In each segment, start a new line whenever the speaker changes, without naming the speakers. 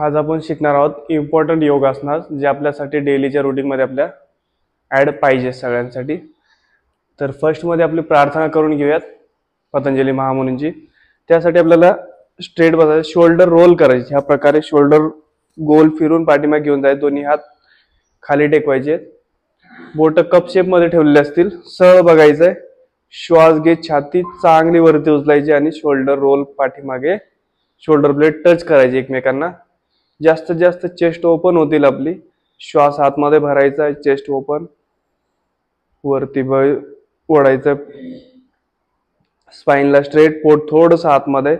आज आपण शिकणार आहोत इम्पॉर्टंट योगासना जे आपल्यासाठी डेलीच्या रुटीनमध्ये आपल्या ॲड पाहिजे सगळ्यांसाठी. तर फर्स्टमध्ये आपली प्रार्थना करून घेऊयात पतंजली महामुनींची. त्यासाठी आपल्याला स्ट्रेट बसायचं, शोल्डर रोल करायचे. ह्या प्रकारे शोल्डर गोल फिरून पाठीमागे घेऊन जायचे. दोन्ही हात खाली टेकवायचे, बोट कप शेपमध्ये ठेवलेले असतील. सरळ बघायचंय, श्वास घेत छाती चांगली वरती उचलायची आणि शोल्डर रोल पाठीमागे, शोल्डर ब्लेड टच करायचे एकमेकांना. जास्तीत जास्त चेस्ट ओपन होतील आपली. श्वास आतमध्ये भरायचा, चेस्ट ओपन, वरती ओढायचं, स्पाइनला स्ट्रेट, पोट थोडंसं आतमध्ये.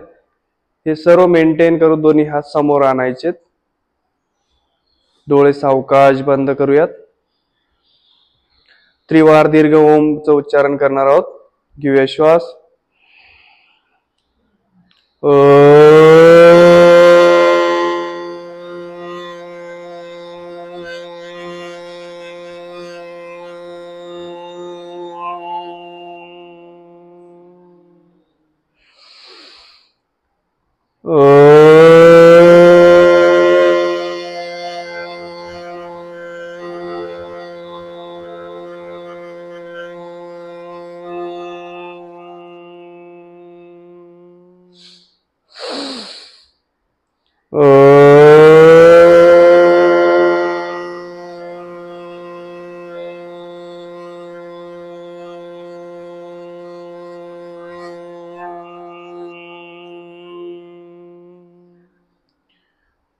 हे सर्व मेंटेन करून दोन्ही हात समोर आणायचे. डोळे सावकाश बंद करूयात. त्रिवार दीर्घ ओमचं उच्चारण करणार आहोत. घेऊया श्वास.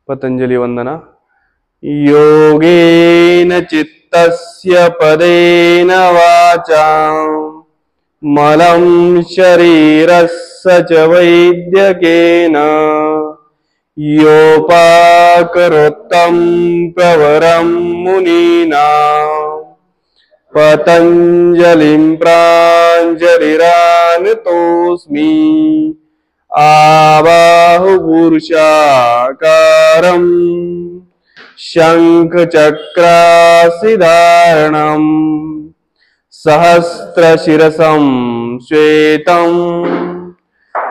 पतंजली वंदना. योगेन चित्तस्य पदेन वाचा मलं शरीरस्य च वैद्यकेन योपाकरोत्तं प्रवरं मुनीना पतंजलिं प्राञ्जलिरानतोऽस्मि आबाहुपुरुषाकारं शङ्खचक्रासिधारणं सहस्रशिरसं श्वेतं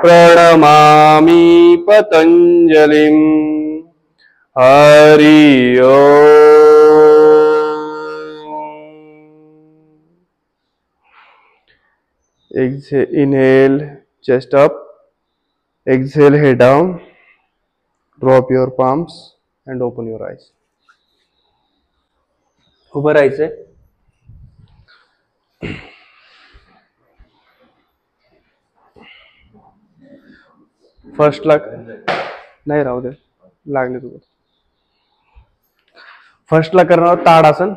प्रणमामि पतंजलिं. हरि ओम. Inhale, chest up. Exhale, head down. Drop your palms and open your eyes. उभं राहायचंय. फर्स्टला नाही राहू दे, लागले तुझं. फर्स्टला करणार ताडासन.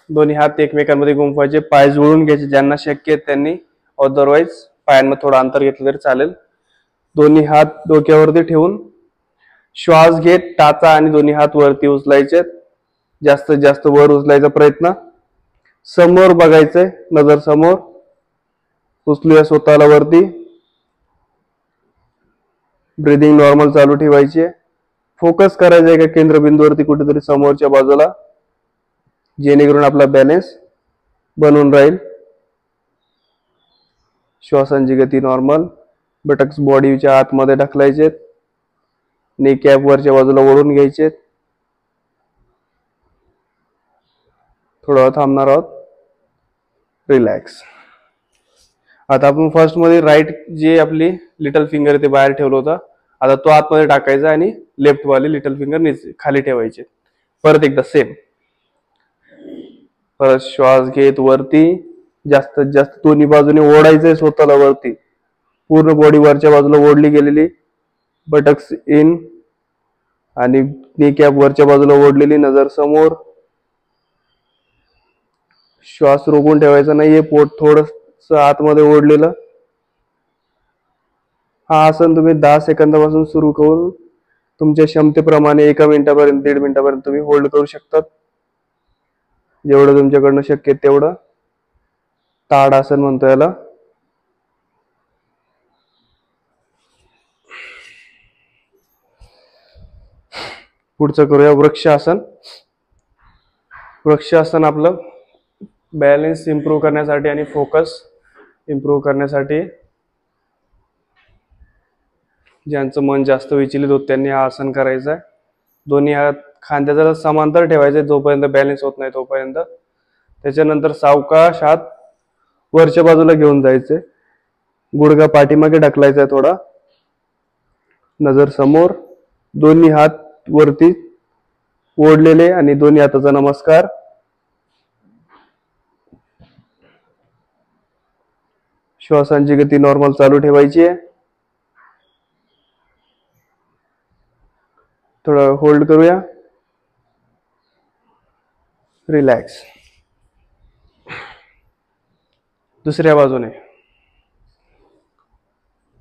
दोन्ही हात एकमेकांमध्ये गुंफवायचे, पाय जुळून घ्यायचे ज्यांना शक्य आहे त्यांनी, अदरवाईज पायांमध्ये थोडं अंतर घेतलं तरी चालेल. दोन्ही हात डोक्यावरती ठेवून श्वास घेत टाचा आणि दोन्ही हात वरती उचलायचे. जास्तीत जास्त वर उचलायचा प्रयत्न. समोर बघायचंय, नजर समोर. उचलूया स्वतःला वरती. ब्रीदिंग नॉर्मल चालू ठेवायची. फोकस करायचं आहे का केंद्रबिंदूवरती कुठेतरी समोरच्या बाजूला, जेणेकरून आपला बॅलन्स बनून राहील. श्वासांची गती नॉर्मल. बटक्स बॉडीच्या आतमध्ये ढकलायचे. नी कॅप वरच्या बाजूला ओढून घ्यायचे. थोडं थांबणार आहोत. रिलॅक्स. आता आपण फर्स्ट मध्ये राईट जे आपली लिटल फिंगर ते बाहेर ठेवलं होतं, आता तो आतमध्ये टाकायचा आणि लेफ्ट वाली लिटल फिंगर खाली ठेवायचे. परत एकदा सेम. परत श्वास घेत वरती, जास्तीत जास्त दोन्ही बाजूने ओढायचंय स्वतःला वरती. पूर्ण बॉडी वरच्या बाजूला ओढली गेलेली. बटक्स इन आणि नी कॅप वरच्या बाजूला ओढलेली, नजर समोर. श्वास रोखून ठेवायचा नाहीये, पोट थोडस आतमध्ये ओढलेलं. हा आसन तुम्ही 10 सेकंदापासून सुरू करून तुमच्या क्षमतेप्रमाणे 1 मिनिटापर्यंत 1.5 मिनिटापर्यंत तुम्ही होल्ड करू शकतात. जेवढं तुमच्याकडनं शक्य आहे तेवढं. ताड आसन म्हणतो याला. पुढचं करूया वृक्षासन. वृक्षासन आपलं बॅलन्स इम्प्रूव्ह करण्यासाठी आणि फोकस इम्प्रूव्ह करण्यासाठी ज्यांचं मन जास्त विचलित होत त्यांनी हा आसन करायचं आहे. दोन्ही हात खांद्याला समांतर ठेवायचे जोपर्यंत बॅलन्स होत नाही तोपर्यंत. त्याच्यानंतर सावकाश हात वरच्या बाजूला घेऊन जायचे. गुडघा पाठीमागे ढकलायचा आहे थोडा. नजर समोर. दोन्ही हात वरती ओढलेले आणि दोन्ही हाताचा नमस्कार. श्वासांची गती नॉर्मल चालू ठेवायची आहे. थोडं होल्ड करूया. रिलॅक्स. दुसऱ्या बाजूने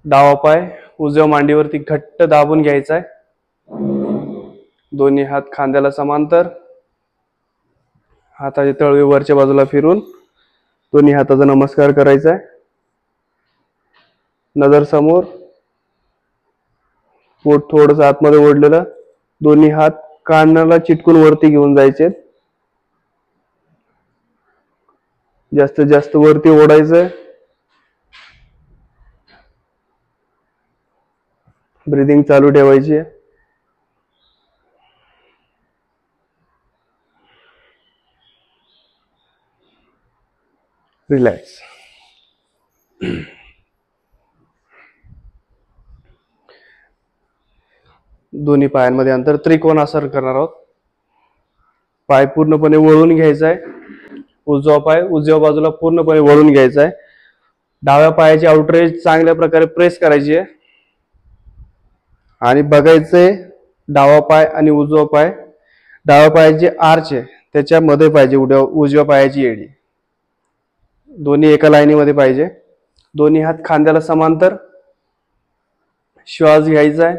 डावा पाय उजव्या मांडीवरती घट्ट दाबून घ्यायचा आहे. दोन्ही हात खांद्याला समांतर. हाताचे तळवे वरच्या बाजूला फिरून दोन्ही हाताचा नमस्कार करायचा आहे. नजर समोर. पोट थोडस आतमध्ये ओढलेलं. दोन्ही हात कानाला चिटकून वरती घेऊन जायचे. जास्तीत जास्त वरती ओढायचंय. ब्रीदिंग चालू ठेवायची. रिलॅक्स. दोन्ही पायांमध्ये अंतर. त्रिकोणासन करणार आहोत. पाय पूर्णपणे वळून घ्यायचा आहे. उजवा पाय उजव्या बाजूला पूर्णपणे वळून घ्यायचा आहे. डाव्या पायाची आउटरेज चांगल्या प्रकारे प्रेस करायची आहे आणि बघायचंय डावा पाय आणि उजवा पाय. डाव्या पायाची आर्च आहे त्याच्यामध्ये पाहिजे उजव्या पायाची एडी. दोन्ही एका लाईनीमध्ये पाहिजे. दोन्ही हात खांद्याला समांतर. श्वास घ्यायचा आहे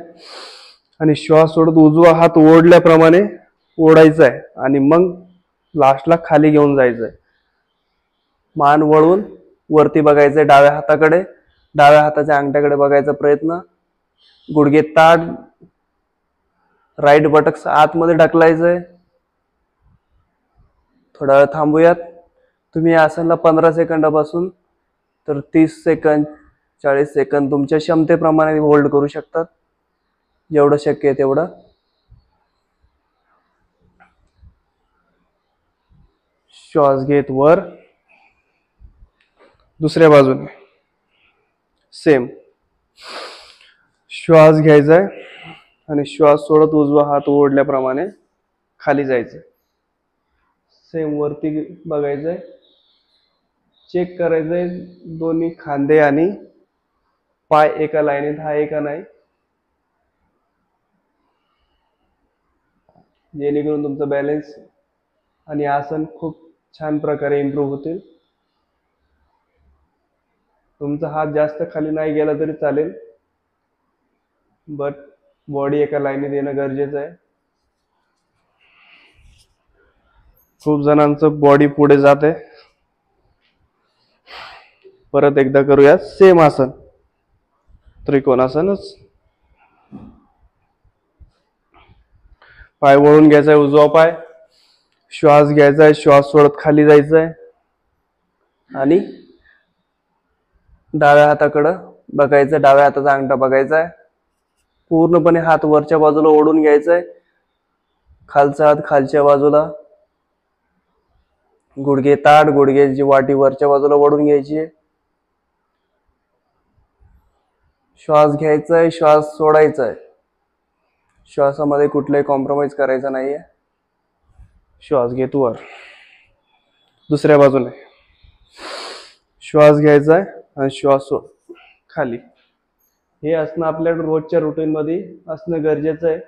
आणि श्वास सोडत उजवा हात ओढल्याप्रमाणे ओढायचा आहे आणि मग लास्टला खाली घेऊन जायचंय. मान वळून वरती बघायचंय डाव्या हाताकडे. डाव्या हाताच्या अंगठ्याकडे बघायचा प्रयत्न. गुडघे ताठ. राईट बटक्स आतमध्ये ढकलायचंय. थोडा वेळ थांबूयात. तुम्ही आसनला 15 सेकंदापासून तर 30 सेकंद 40 सेकंद तुमच्या क्षमतेप्रमाणे होल्ड करू शकतात. जेवढं शक्य आहे तेवढं. श्वास घेत वर. दुसऱ्या बाजूने सेम. श्वास घ्यायचा आहे आणि श्वास सोडत उजवा हात ओढल्याप्रमाणे खाली जायचं. सेम वरती बघायचंय. चेक करायचंय दोन्ही खांदे आणि पाय एका लाईनीत आहे का नाही, जेणेकरून तुमचं बॅलन्स आणि आसन खूप छान प्रकारे इम्प्रूव्ह होतील. तुमचा हात जास्त खाली नाही गेला तरी चालेल, बट बॉडी एका लाईनीत येणं गरजेचं आहे. खूप जणांचं बॉडी पुढे जाते. परत एकदा करूया सेम आसन. त्रिकोणासनच. पाय वळून घ्यायचाय उजवा पाय. श्वास घ्यायचाय. श्वास सोडत खाली जायचंय आणि डाव्या हाताकडं बघायचं. डाव्या हाताचा अंगठा बघायचा आहे. पूर्णपणे हात वरच्या बाजूला ओढून घ्यायचाय. खालचा हात खालच्या बाजूला. गुडघे ताठ. गुडघ्याची वाटी वरच्या बाजूला ओढून घ्यायची आहे. श्वास घ्यायचाय. श्वास सोडायचा आहे. श्वासामध्ये कुठलाही कॉम्प्रोमाइज करायचा नाहीये. श्वास घेत वर. दुसऱ्या बाजूने श्वास घ्यायचा आहे आणि श्वास सोड खाली. हे असणं आपल्या रोजच्या रुटीन मध्ये असणं गरजेचं आहे,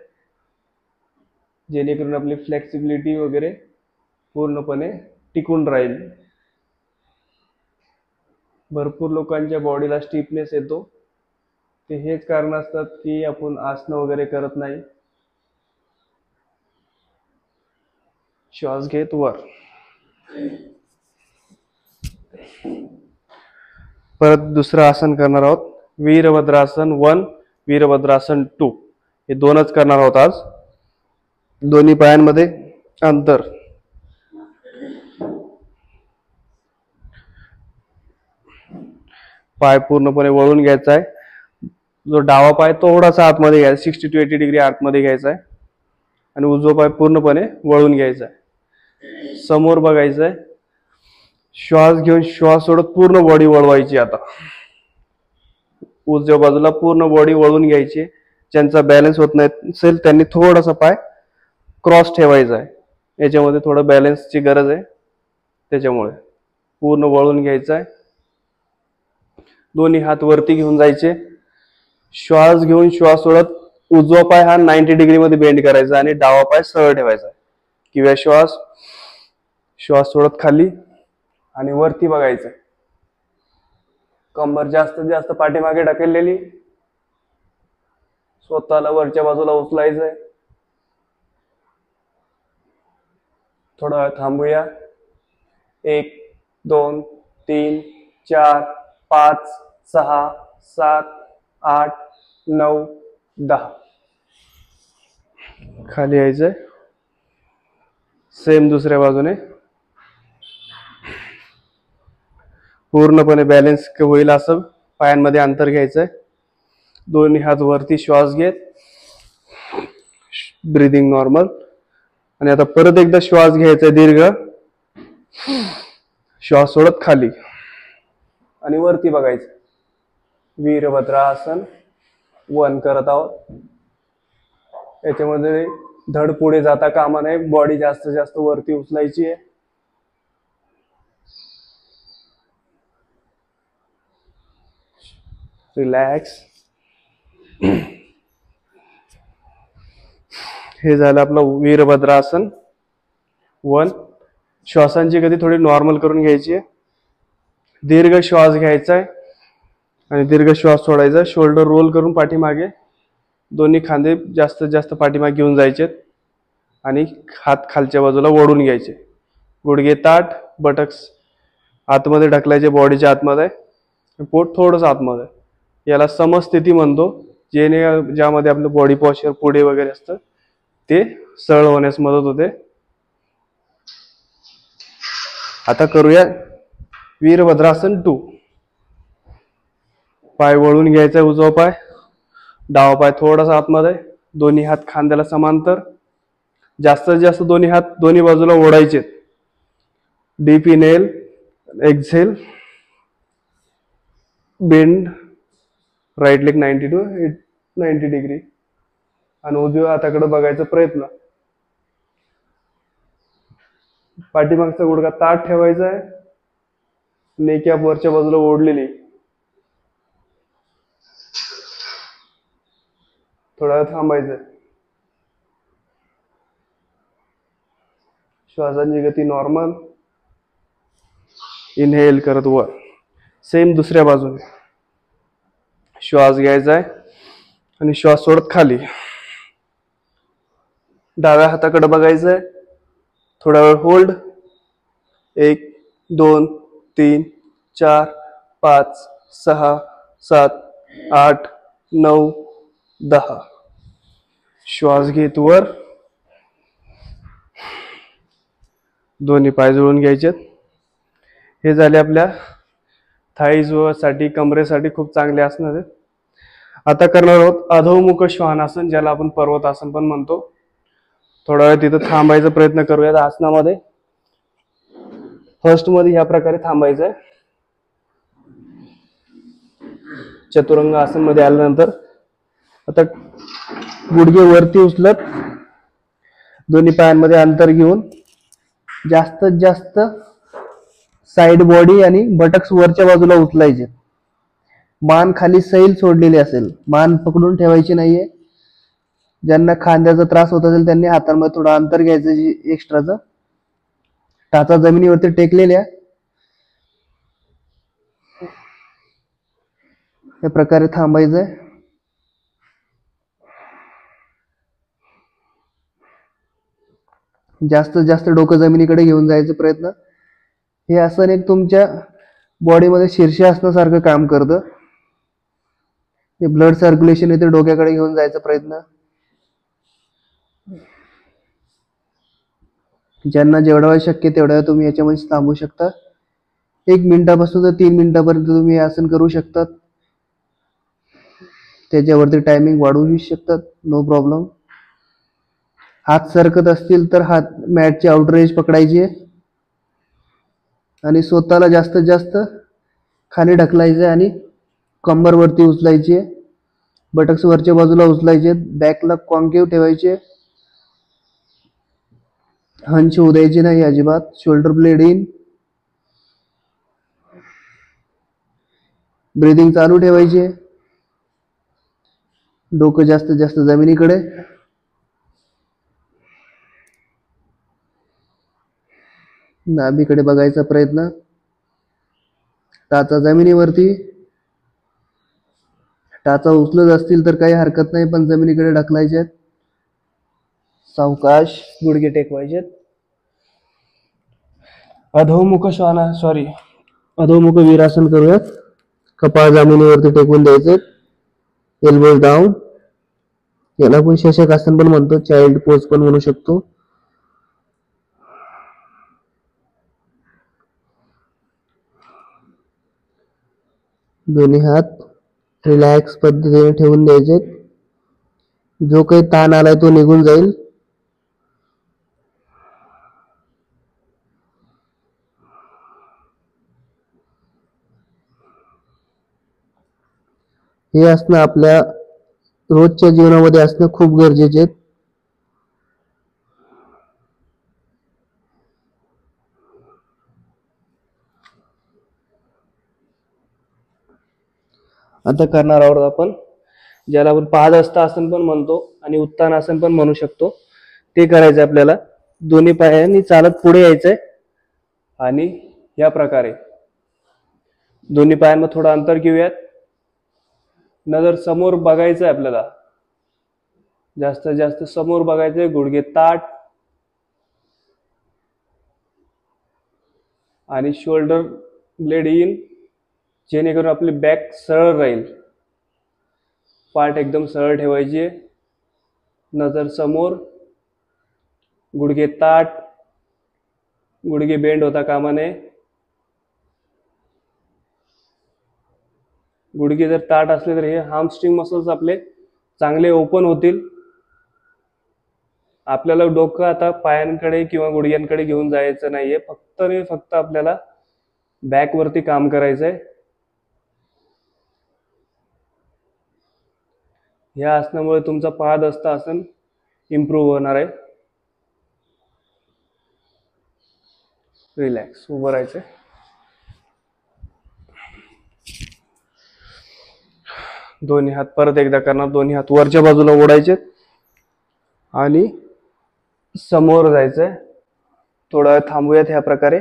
जेणेकरून आपली फ्लेक्सिबिलिटी वगैरे पूर्णपणे टिकून राहील. भरपूर लोकांच्या बॉडीला स्टिफनेस येतो. ते हेच कारण असतात की आपण आसनं वगैरे करत नाही. श्वास घेत वर. परत दुसरं आसन करणार आहोत. वीरभद्रासन 1, वीरभद्रासन 2 हे दोनच करणार आहोत आज. दोन्ही पायांमध्ये अंतर. पाय पूर्णपणे वळून घ्यायचा आहे. जो डावा पाय थोडासा आतमध्ये घ्यायचा, 60 to 80 डिग्री आतमध्ये घ्यायचा आहे आणि उजवा पाय पूर्णपणे वळून घ्यायचा आहे. समोर बघायचं आहे. श्वास घेऊन श्वास सोडत पूर्ण बॉडी वळवायची. आता उजव्या बाजूला पूर्ण बॉडी वळून घ्यायची. ज्यांचा बॅलन्स होत नाही असेल त्यांनी थोडासा पाय क्रॉस ठेवायचा आहे. याच्यामध्ये थोडं बॅलन्सची गरज आहे, त्याच्यामुळे पूर्ण वळून घ्यायचं आहे. दोन्ही हात वरती घेऊन जायचे. श्वास घेऊन श्वास सोडत उजवा पाय हा 90 डिग्री मध्ये बेंड करायचा आणि डावा पाय सरळ ठेवायचा. किंवा श्वास सोडत खाली आणि वरती बघायचं. कंबर जास्तीत जास्त पाठीमागे ढकललेली. स्वतःला वरच्या बाजूला उचलायचंय. थोडा वेळ थांबूया. 1 2 3 4 5 6 7 8 9 10. खाली यायचंय. सेम दुसऱ्या बाजूने. पूर्णपणे बॅलन्स होईल असं पायांमध्ये अंतर घ्यायचंय. दोन्ही हात वरती, श्वास घेत, ब्रीदिंग नॉर्मल. आणि आता परत एकदा श्वास घ्यायचा दीर्घ. श्वास सोडत खाली आणि वरती बघायचं. वीरभद्रासन 1 करत आहोत. याच्यामध्ये धड पुढे जाता कामा नये. बॉडी जास्तीत जास्त वरती उचलायची आहे. रिलॅक्स. हे झालं आपलं वीरभद्रासन 1. श्वासांची गती थोडी नॉर्मल करून घ्यायची आहे. दीर्घ श्वास घ्यायचा आहे आणि दीर्घ श्वास सोडायचा. शोल्डर रोल करून पाठीमागे, दोन्ही खांदे जास्तीत जास्त पाठीमागे घेऊन जायचे आणि हात खालच्या बाजूला ओढून घ्यायचे. गुडघे ताठ, बटक्स आतमध्ये ढकलायचे, बॉडीच्या आतमध्ये, पोट थोडंसं आतमध्ये. याला समस्थिती म्हणतो. ज्यामध्ये आपलं बॉडी पॉश्चर पुढे वगैरे असतं ते सरळ होण्यास मदत होते. आता करूया वीरभद्रासन 2. पाय वळून घ्यायचा, उजवा पाय, डावा पाय थोडासा आतमध्ये, दोन्ही हात खांद्याला समांतर. जास्तीत जास्त दोन्ही हात दोन्ही बाजूला ओढायचे. Deep inhale, exhale, bend right leg 90 to 90 degree आणि उजव्या हाताकडे बघायचा प्रयत्न. पाठीमागचा गुडघा ताठ ठेवायचा आहे. नेक कॅप वरच्या बाजूला ओढलेली. थोडा वेळ थांबायचं. श्वासांची गती नॉर्मल. इनहेल करत वर. सेम दुसऱ्या बाजूने श्वास घ्यायचा आहे आणि श्वास सोडत खाली. डाव्या हाताकडे बघायचं आहे. थोडा वेळ होल्ड. 1 2 3 4 5 6 7 8 9 10. श्वास घेत वर. दोन्ही पाय जुळून घ्यायचे. हे झाले आपल्या थाईज साठी, कमरेसाठी खूप चांगले असणार आहेत. आता करणार आहोत अधोमुख श्वानासन, ज्याला आपण पर्वतासन पण म्हणतो. थोडा वेळ तिथं थांबायचा प्रयत्न करूयात आसनामध्ये. फर्स्ट मध्ये ह्या प्रकारे थांबायचं आहे. चतुरंग आसन मध्ये आल्यानंतर आता गुडघे वरती उचलत, दोन्ही पायांमध्ये अंतर घेऊन जास्तीत जास्त साइड बॉडी आणि बटक्स वरच्या बाजूला उचलायचे. मान खाली सैल सोडलेली असेल, मान पकडून ठेवायची नाहीये. ज्यांना खांद्याचा त्रास होत असेल त्यांनी हातांमध्ये थोडं अंतर घ्यायचं एक्स्ट्राचं. टाचा जमिनीवरती टेकलेल्या. या प्रकारे थांबायचंय. जास्तीत जास्त डोकं जमिनीकडे घेऊन जायचा प्रयत्न. हे आसन एक तुमच्या बॉडीमध्ये शीर्षासनासारखं काम करतं. हे ब्लड सर्क्युलेशन इथे डोक्याकडे घेऊन जायचा प्रयत्न. ज्यांना जेवढा वेळ शक्य तेवढा वेळ तुम्ही याच्यामध्ये थांबू शकता. 1 मिनिटापासून तर 3 मिनिटापर्यंत तुम्ही हे आसन करू शकता.
त्याच्यावरती टायमिंग वाढवू शकतात, नो प्रॉब्लेम. हात सरकत असतील तर हात मॅटची आउटर एज पकडायची आणि स्वतःला जास्तीत जास्त खाली ढकलायचे आणि कंबर वरती उचलायची, बटक्स वरच्या बाजूला उचलायचे, बॅकला कॉन्केव्ह ठेवायचे, हंच होऊ द्यायची नाही अजिबात. शोल्डर ब्लेड इन, ब्रीदिंग चालू ठेवायची, डोकं जास्तीत जास्त जमिनीकडे. नाभीकडे बघायचा प्रयत्न, टाचा जमिनीवरती. टाचा उचलत असतील तर काही हरकत नाही, पण जमिनीकडे ढकलायचे. सावकाश गुडघे टेकवायचे. अधोमुख अधोमुख वीरासन करूयात. कपाळ जमिनीवरती टेकवून द्यायचे, एल्बोज डाऊन. याला आपण शशक आसन पण म्हणतो, चाइल्ड पोज पण म्हणू शकतो. दोन्ही हात रिलॅक्स पद्धतीने ठेवून द्यायचे. जो काही ताण आलाय तो निघून जाईल. हे असणं आपल्या रोजच्या जीवनामध्ये असणं खूप गरजेचे आहे. आता करणार आहोत आपण ज्याला आपण पादहस्त आसन पण म्हणतो आणि उत्तान आसन पण म्हणू शकतो. ते करायचं आपल्याला. दोन्ही पायांनी चालत पुढे यायचंय आणि या प्रकारे दोन्ही पायांमध्ये थोडं अंतर घेऊयात. नजर समोर बघायचंय आपल्याला, जास्तीत जास्त समोर बघायचंय. गुडघे ताठ आणि शोल्डर ब्लेड इन, जेणेकरून आपली बॅक सरळ राहील. पाठ एकदम सरळ ठेवायची, नजर समोर, गुडघे ताठ, गुडघे बेंड होता कामा नये. गुडघे जर ताठ असले तर हे हार्मस्ट्रिंग मसल्स आपले चांगले ओपन होतील. आपल्याला डोकं आता पायांकडे किंवा गुडघ्यांकडे घेऊन जायचं नाहीये, फक्त आपल्याला बॅक वरती काम करायचंय. या आसनामुळे तुमचा पादहस्त आसन इम्प्रूव्ह होणार आहे. रिलॅक्स उभं राहायचंय. दोन्ही हात परत एकदा करणार. दोन्ही हात वरच्या बाजूला ओढायचे आणि समोर जायचंय. थोडा वेळ थांबूयात ह्या प्रकारे.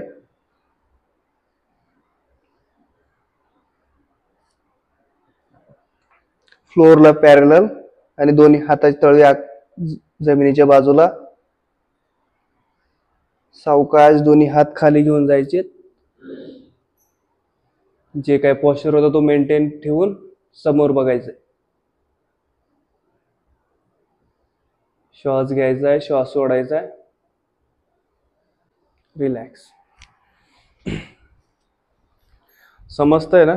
फ्लोअरला पॅरलल आणि दोन्ही हाताची तळवे जमिनीच्या बाजूला. सावकाश दोन्ही हात खाली घेऊन जायचे. जे काय पॉस्चर होता तो मेंटेन ठेवून समोर बघायचंय. श्वास घ्यायचा आहे, श्वास सोडायचा आहे. रिलॅक्स. समजतंय ना?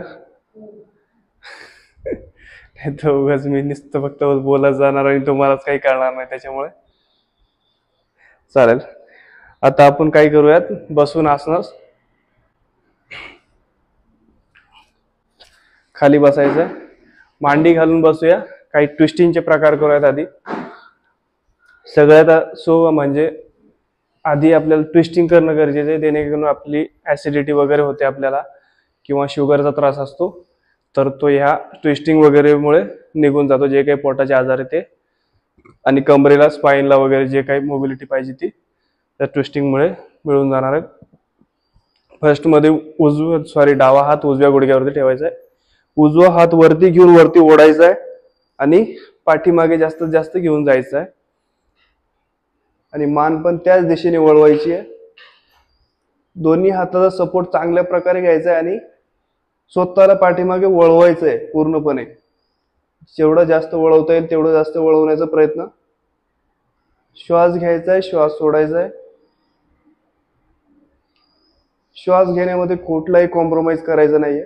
नाही तर उगाच मी नुसतं फक्त बोलत जाणार आणि तुम्हालाच काही कळणार नाही, त्याच्यामुळे चालेल. आता आपण काय करूयात, बसून आसनास खाली बसायचं, मांडी घालून बसूया. काही ट्विस्टिंगचे प्रकार करूयात आधी. सगळ्यात म्हणजे आधी आपल्याला ट्विस्टिंग करणं गरजेचं आहे, जेणेकरून आपली ऍसिडिटी वगैरे होते आपल्याला, किंवा शुगरचा त्रास असतो तर तो ह्या ट्विस्टिंग वगैरेमुळे निघून जातो. जे काही पोटाचे आजार आहे ते, आणि कमरेला स्पाईनला वगैरे जे काही मोबिलिटी पाहिजे ती त्या ट्विस्टिंगमुळे मिळून जाणार आहे. फर्स्ट मध्ये डावा हात उजव्या गुडघ्यावरती ठेवायचा आहे. उजवा हात वरती घेऊन वरती ओढायचा आहे आणि पाठीमागे जास्तीत जास्त घेऊन जायचं आहे आणि मान पण त्याच दिशेने वळवायची आहे. दोन्ही हाताचा सपोर्ट चांगल्या प्रकारे घ्यायचा आहे आणि स्वतःला पाठीमागे वळवायचं आहे पूर्णपणे. जेवढं जास्त वळवता येईल तेवढं जास्त वळवण्याचा प्रयत्न. श्वास घ्यायचा आहे, श्वास सोडायचा आहे. श्वास घेण्यामध्ये कुठलाही कॉम्प्रोमाइज करायचा नाहीये.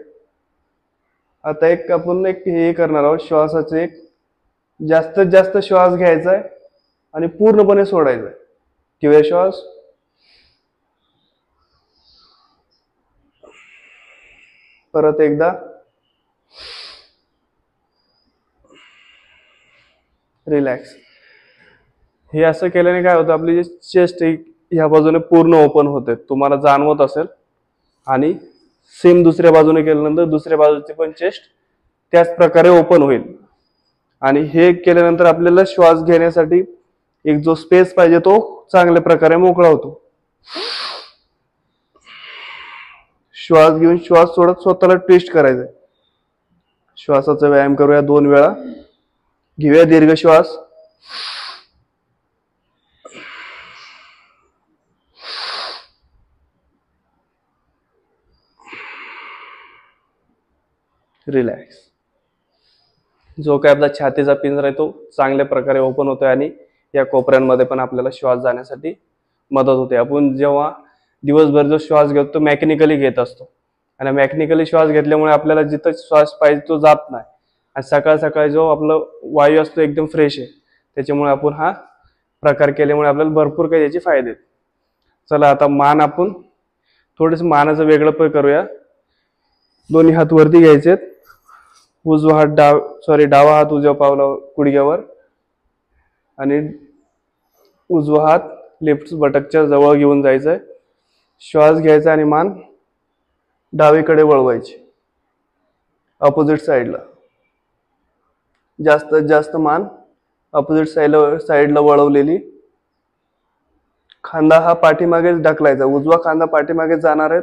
आता आपण हे करणार आहोत, श्वासाचे जास्तीत जास्त श्वास घ्यायचा आहे आणि पूर्णपणे सोडायचा आहे. घेऊया श्वास. परत एकदा. रिलॅक्स. हे असं केल्याने काय होतं, आपली जी चेस्ट ह्या बाजूने पूर्ण ओपन होते, तुम्हाला जाणवत असेल. आणि सेम दुसऱ्या बाजूने केल्यानंतर दुसऱ्या बाजूची पण चेस्ट त्याच प्रकारे ओपन होईल. आणि हे केल्यानंतर आपल्याला श्वास घेण्यासाठी एक जो स्पेस पाहिजे तो चांगल्या प्रकारे मोकळा होतो. श्वास घेऊन श्वास सोडत स्वतःला ट्विस्ट करायचा. श्वासाचा व्यायाम करूया 2 वेळा. घेऊया दीर्घ श्वास. रिलॅक्स. जो काय आपला छातीचा पिंजरा आहे तो चांगल्या प्रकारे ओपन होतोय आणि या कोपऱ्यांमध्ये पण आपल्याला श्वास जाण्यासाठी मदत होते. आपण जेव्हा दिवसभर जो श्वास घेतो तो मेकॅनिकली घेत असतो आणि मेकॅनिकली श्वास घेतल्यामुळे आपल्याला जिथं श्वास पाहिजे तो जात नाही. आणि सकाळ सकाळी जो आपलं वायू असतो एकदम फ्रेश आहे, त्याच्यामुळे आपण हा प्रकार केल्यामुळे आपल्याला भरपूर काही त्याचे फायदे आहेत. चला आता मान आपण थोडंसं मानाचं वेगळं पण करूया. दोन्ही हात वरती घ्यायचेत. उजवा हात डावा हात उजव्या पावला गुडघ्यावर आणि उजवा हात लेफ्ट बटकच्या जवळ घेऊन जायचंय. श्वास घ्यायचा आणि मान डावीकडे वळवायची अपोजिट साईडला. जास्तीत जास्त मान अपोजिट साईडला वळवलेली. खांदा हा पाठीमागेच ढकलायचा. उजवा खांदा पाठीमागे जाणार आहे,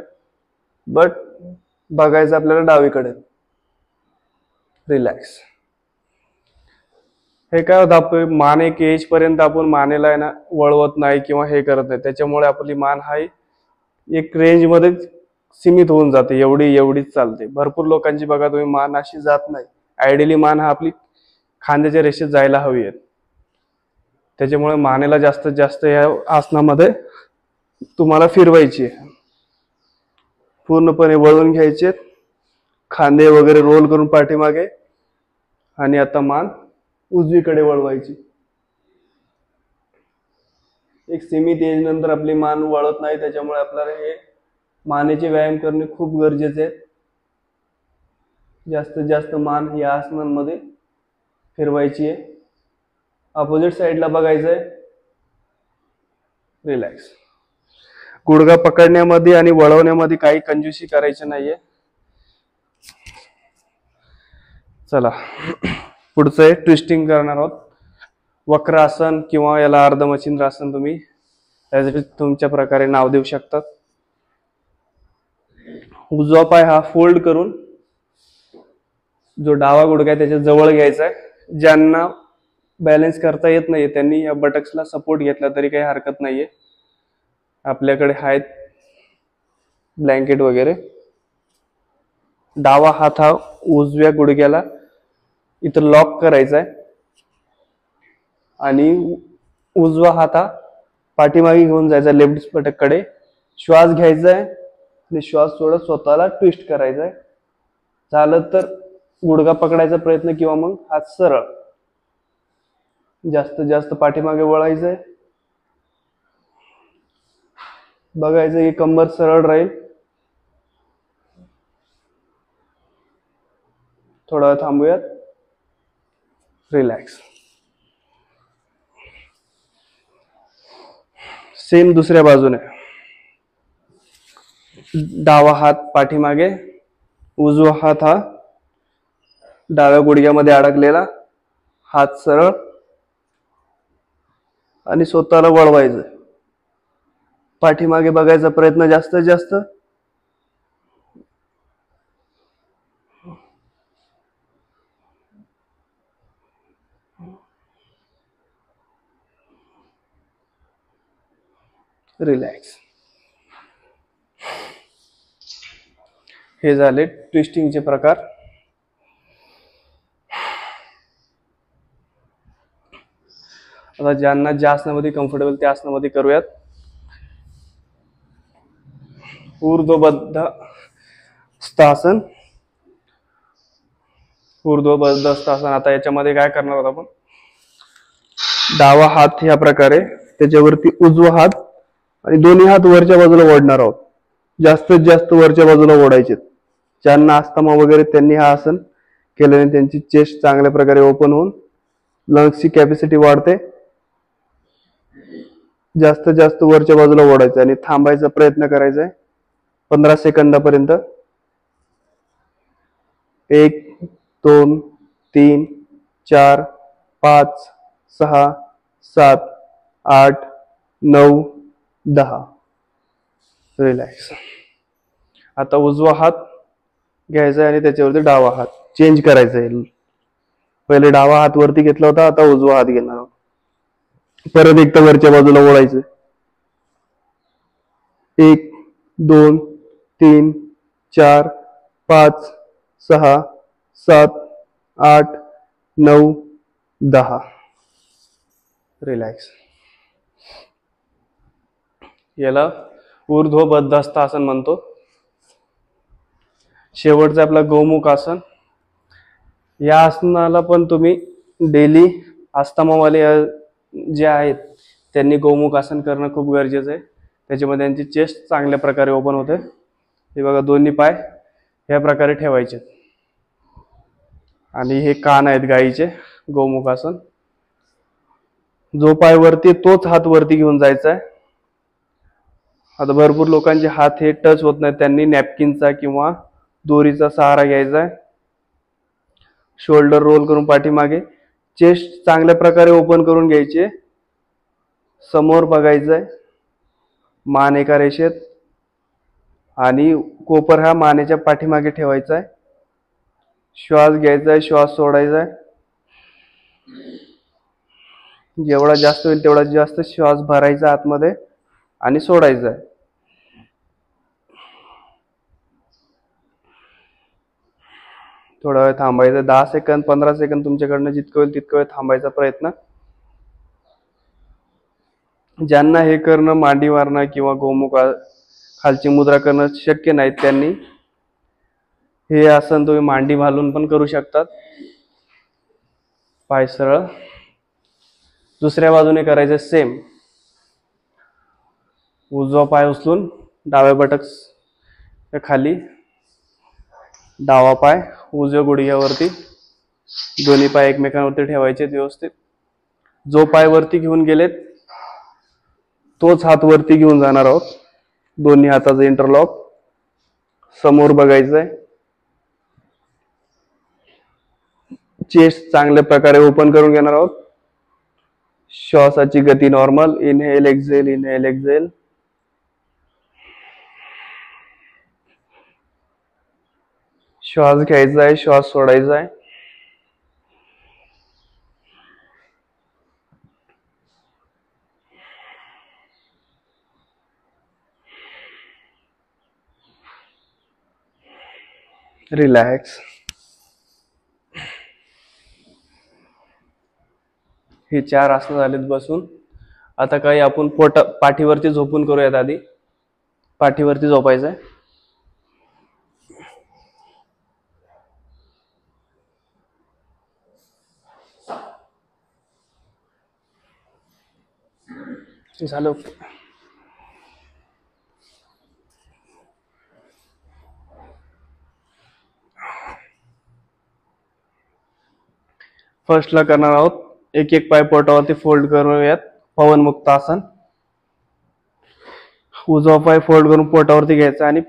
बट बघायचं आपल्याला डावीकडे. रिलॅक्स. हे काय होतं, आपण मान एक एज पर्यंत आपण मानेला आहे ना वळवत नाही किंवा हे करत नाही, त्याच्यामुळे आपली मान हा एक रेंज मध्ये सीमित होऊन जाते. एवढीच चालते. भरपूर लोकांची बघा तुम्ही मान अशी जात नाही. आयडियली मान हा आपली खांद्याच्या रेषेत जायला हवी आहे. त्याच्यामुळे मानेला जास्तीत जास्त या आसनामध्ये तुम्हाला फिरवायची आहे. पूर्णपणे वळून घ्यायचे, खांदे वगैरे रोल करून पाठीमागे. आणि आता मान उजवीकडे वळवायची. एक सीमित एज नंतर आपली मान वळत नाही, त्याच्यामुळे आपल्याला हे मानेचे व्यायाम करणे खूप गरजेचे आहे. जास्तीत जास्त मान या आसनांमध्ये फिरवायची आहे. अपोजिट साईडला बघायचंय. रिलॅक्स. गुडघा पकडण्यामध्ये आणि वळवण्यामध्ये काही कंजूसी करायची नाहीये. चला पुढचं आहे ट्विस्टिंग करणार आहोत. वक्रासन किंवा याला अर्धमचिंद्र आसन तुम्ही तुमच्या प्रकारे नाव देऊ शकतात. उजवा पाय हा फोल्ड करून जो डावा गुडघा आहे त्याच्या जवळ घ्यायचा आहे. ज्यांना बॅलन्स करता येत नाहीये त्यांनी या बटक्सला सपोर्ट घेतला तरी काही हरकत नाहीये. आपल्याकडे आहेत ब्लँकेट वगैरे. डावा हात हा उजव्या गुडघ्याला इथं लॉक करायचा आहे आणि उजवा हात हा पाठीमागे घेऊन जायचा लेफ्ट बटककडे. श्वास घ्यायचा आहे आणि श्वास सोडत स्वतःला ट्विस्ट करायचा आहे. झालं तर गुडघा पकडायचा प्रयत्न किंवा मग हात सरळ. जास्तीत जास्त पाठीमागे वळायचंय. बघायचं की कंबर सरळ राहील. थोडा वेळ थांबूयात. रिलॅक्स. सेम दुसऱ्या बाजूने. डावा हात पाठीमागे, उजवा हात हा डाव्या गुडघ्यामध्ये अडकलेला. हात सरळ आणि स्वतःला वळवायचं. पाठीमागे बघायचा प्रयत्न जास्तीत जास्त. रिलॅक्स. हे झाले ट्विस्टिंगचे प्रकार. आता ज्यांना ज्या आसनामध्ये कम्फर्टेबल त्या आसनामध्ये करूयात. ऊर्ध्वबद्ध हस्तासन. ऊर्ध्व बद्धस्त आसन. आता याच्यामध्ये काय करणार आहोत आपण, डावा हात ह्या प्रकारे, त्याच्यावरती उजवा हात आणि दोन्ही हात वरच्या बाजूला ओढणार आहोत. जास्तीत जास्त वरच्या बाजूला ओढायचे. ज्यांना अस्थमा वगैरे त्यांनी हा आसन केल्याने त्यांची चेस्ट चांगल्या प्रकारे ओपन होऊन लंग्सची कॅपॅसिटी वाढते. जास्तीत जास्त वरच्या बाजूला ओढायचं आणि थांबायचा प्रयत्न करायचा आहे 15 सेकंदापर्यंत. 1 2 3 4 5 6 7 8 9 10. रिलॅक्स. आता उजवा हात घ्यायचा आणि त्याच्यावरती डावा हात चेंज करायचा आहे. पहिले डावा हात वरती घेतला होता, आता उजवा हात घेणार आहोत. परत एकदा वरच्या बाजूला ओढायचं. 1 2 3 4 5 6 7 8 9 10. रिलॅक्स. याला ऊर्ध्व बद्धस्त आसन म्हणतो. शेवटचं आपला गोमुख आसन. या आसनाला पण तुम्ही डेली अस्थमावाले जे आहेत त्यांनी गोमुख आसन करणं खूप गरजेचं आहे. त्याच्यामध्ये त्यांची चेस्ट चांगल्या प्रकारे ओपन होते. हे बघा, दोन्ही पाय ह्या प्रकारे ठेवायचे आणि हे कान आहेत गाईचे. गोमुख आसन. जो पाय वरती तोच हात वरती घेऊन जायचा आहे. आता भरपूर लोकांचे हात हे टच होत नाहीत, त्यांनी नॅपकिनचा किंवा दोरीचा सहारा घ्यायचा आहे. शोल्डर रोल करून पाठीमागे, चेस्ट चांगल्या प्रकारे ओपन करून घ्यायचे. समोर बघायचंय, मान एका रेषेत आणि कोपर हा मानेच्या पाठीमागे ठेवायचा आहे. श्वास घ्यायचा आहे, श्वास सोडायचा आहे. जेवढा जास्त होईल तेवढा जास्त श्वास भरायचा आतमध्ये आणि सोडायचा आहे. थोडा वेळ थांबायचं. 10 सेकंद 15 सेकंद तुमच्याकडनं जितकं होईल तितकं वेळ थांबायचा प्रयत्न. ज्यांना हे करणं, मांडी मारणं किंवा गोमुख खालची मुद्रा करणं शक्य नाही, त्यांनी हे आसन तुम्ही मांडी घालून पण करू शकतात. पाय सरळ. दुसऱ्या बाजूने करायचं सेम. उजवा पाय उचलून डाव्या बटक खाली, डावा पाय उजव्या गुडघ्यावरती, दोन्ही पाय एकमेकांवरती ठेवायचे व्यवस्थित. जो पाय वरती घेऊन गेलेत तोच हात वरती घेऊन जाणार आहोत. दोन्ही हाताचं इंटरलॉक. समोर बघायचंय. चेस्ट चांगल्या प्रकारे ओपन करून घेणार आहोत. श्वासाची गती normal. Inhale exhale, inhale exhale. श्वास घ्यायचा आहे, श्वास सोडायचा आहे. रिलॅक्स. हे 4 आसनं झालेत बसून. आता काही आपण पाठीवरती झोपून करूयात. आधी पाठीवरती झोपायचंय. झालं. फर्स्टला करणार आहोत, एक एक पाय पोटावरती फोल्ड करूयात. पवनमुक्त आसन. उजवा पाय फोल्ड करून पोटावरती घ्यायचा आणि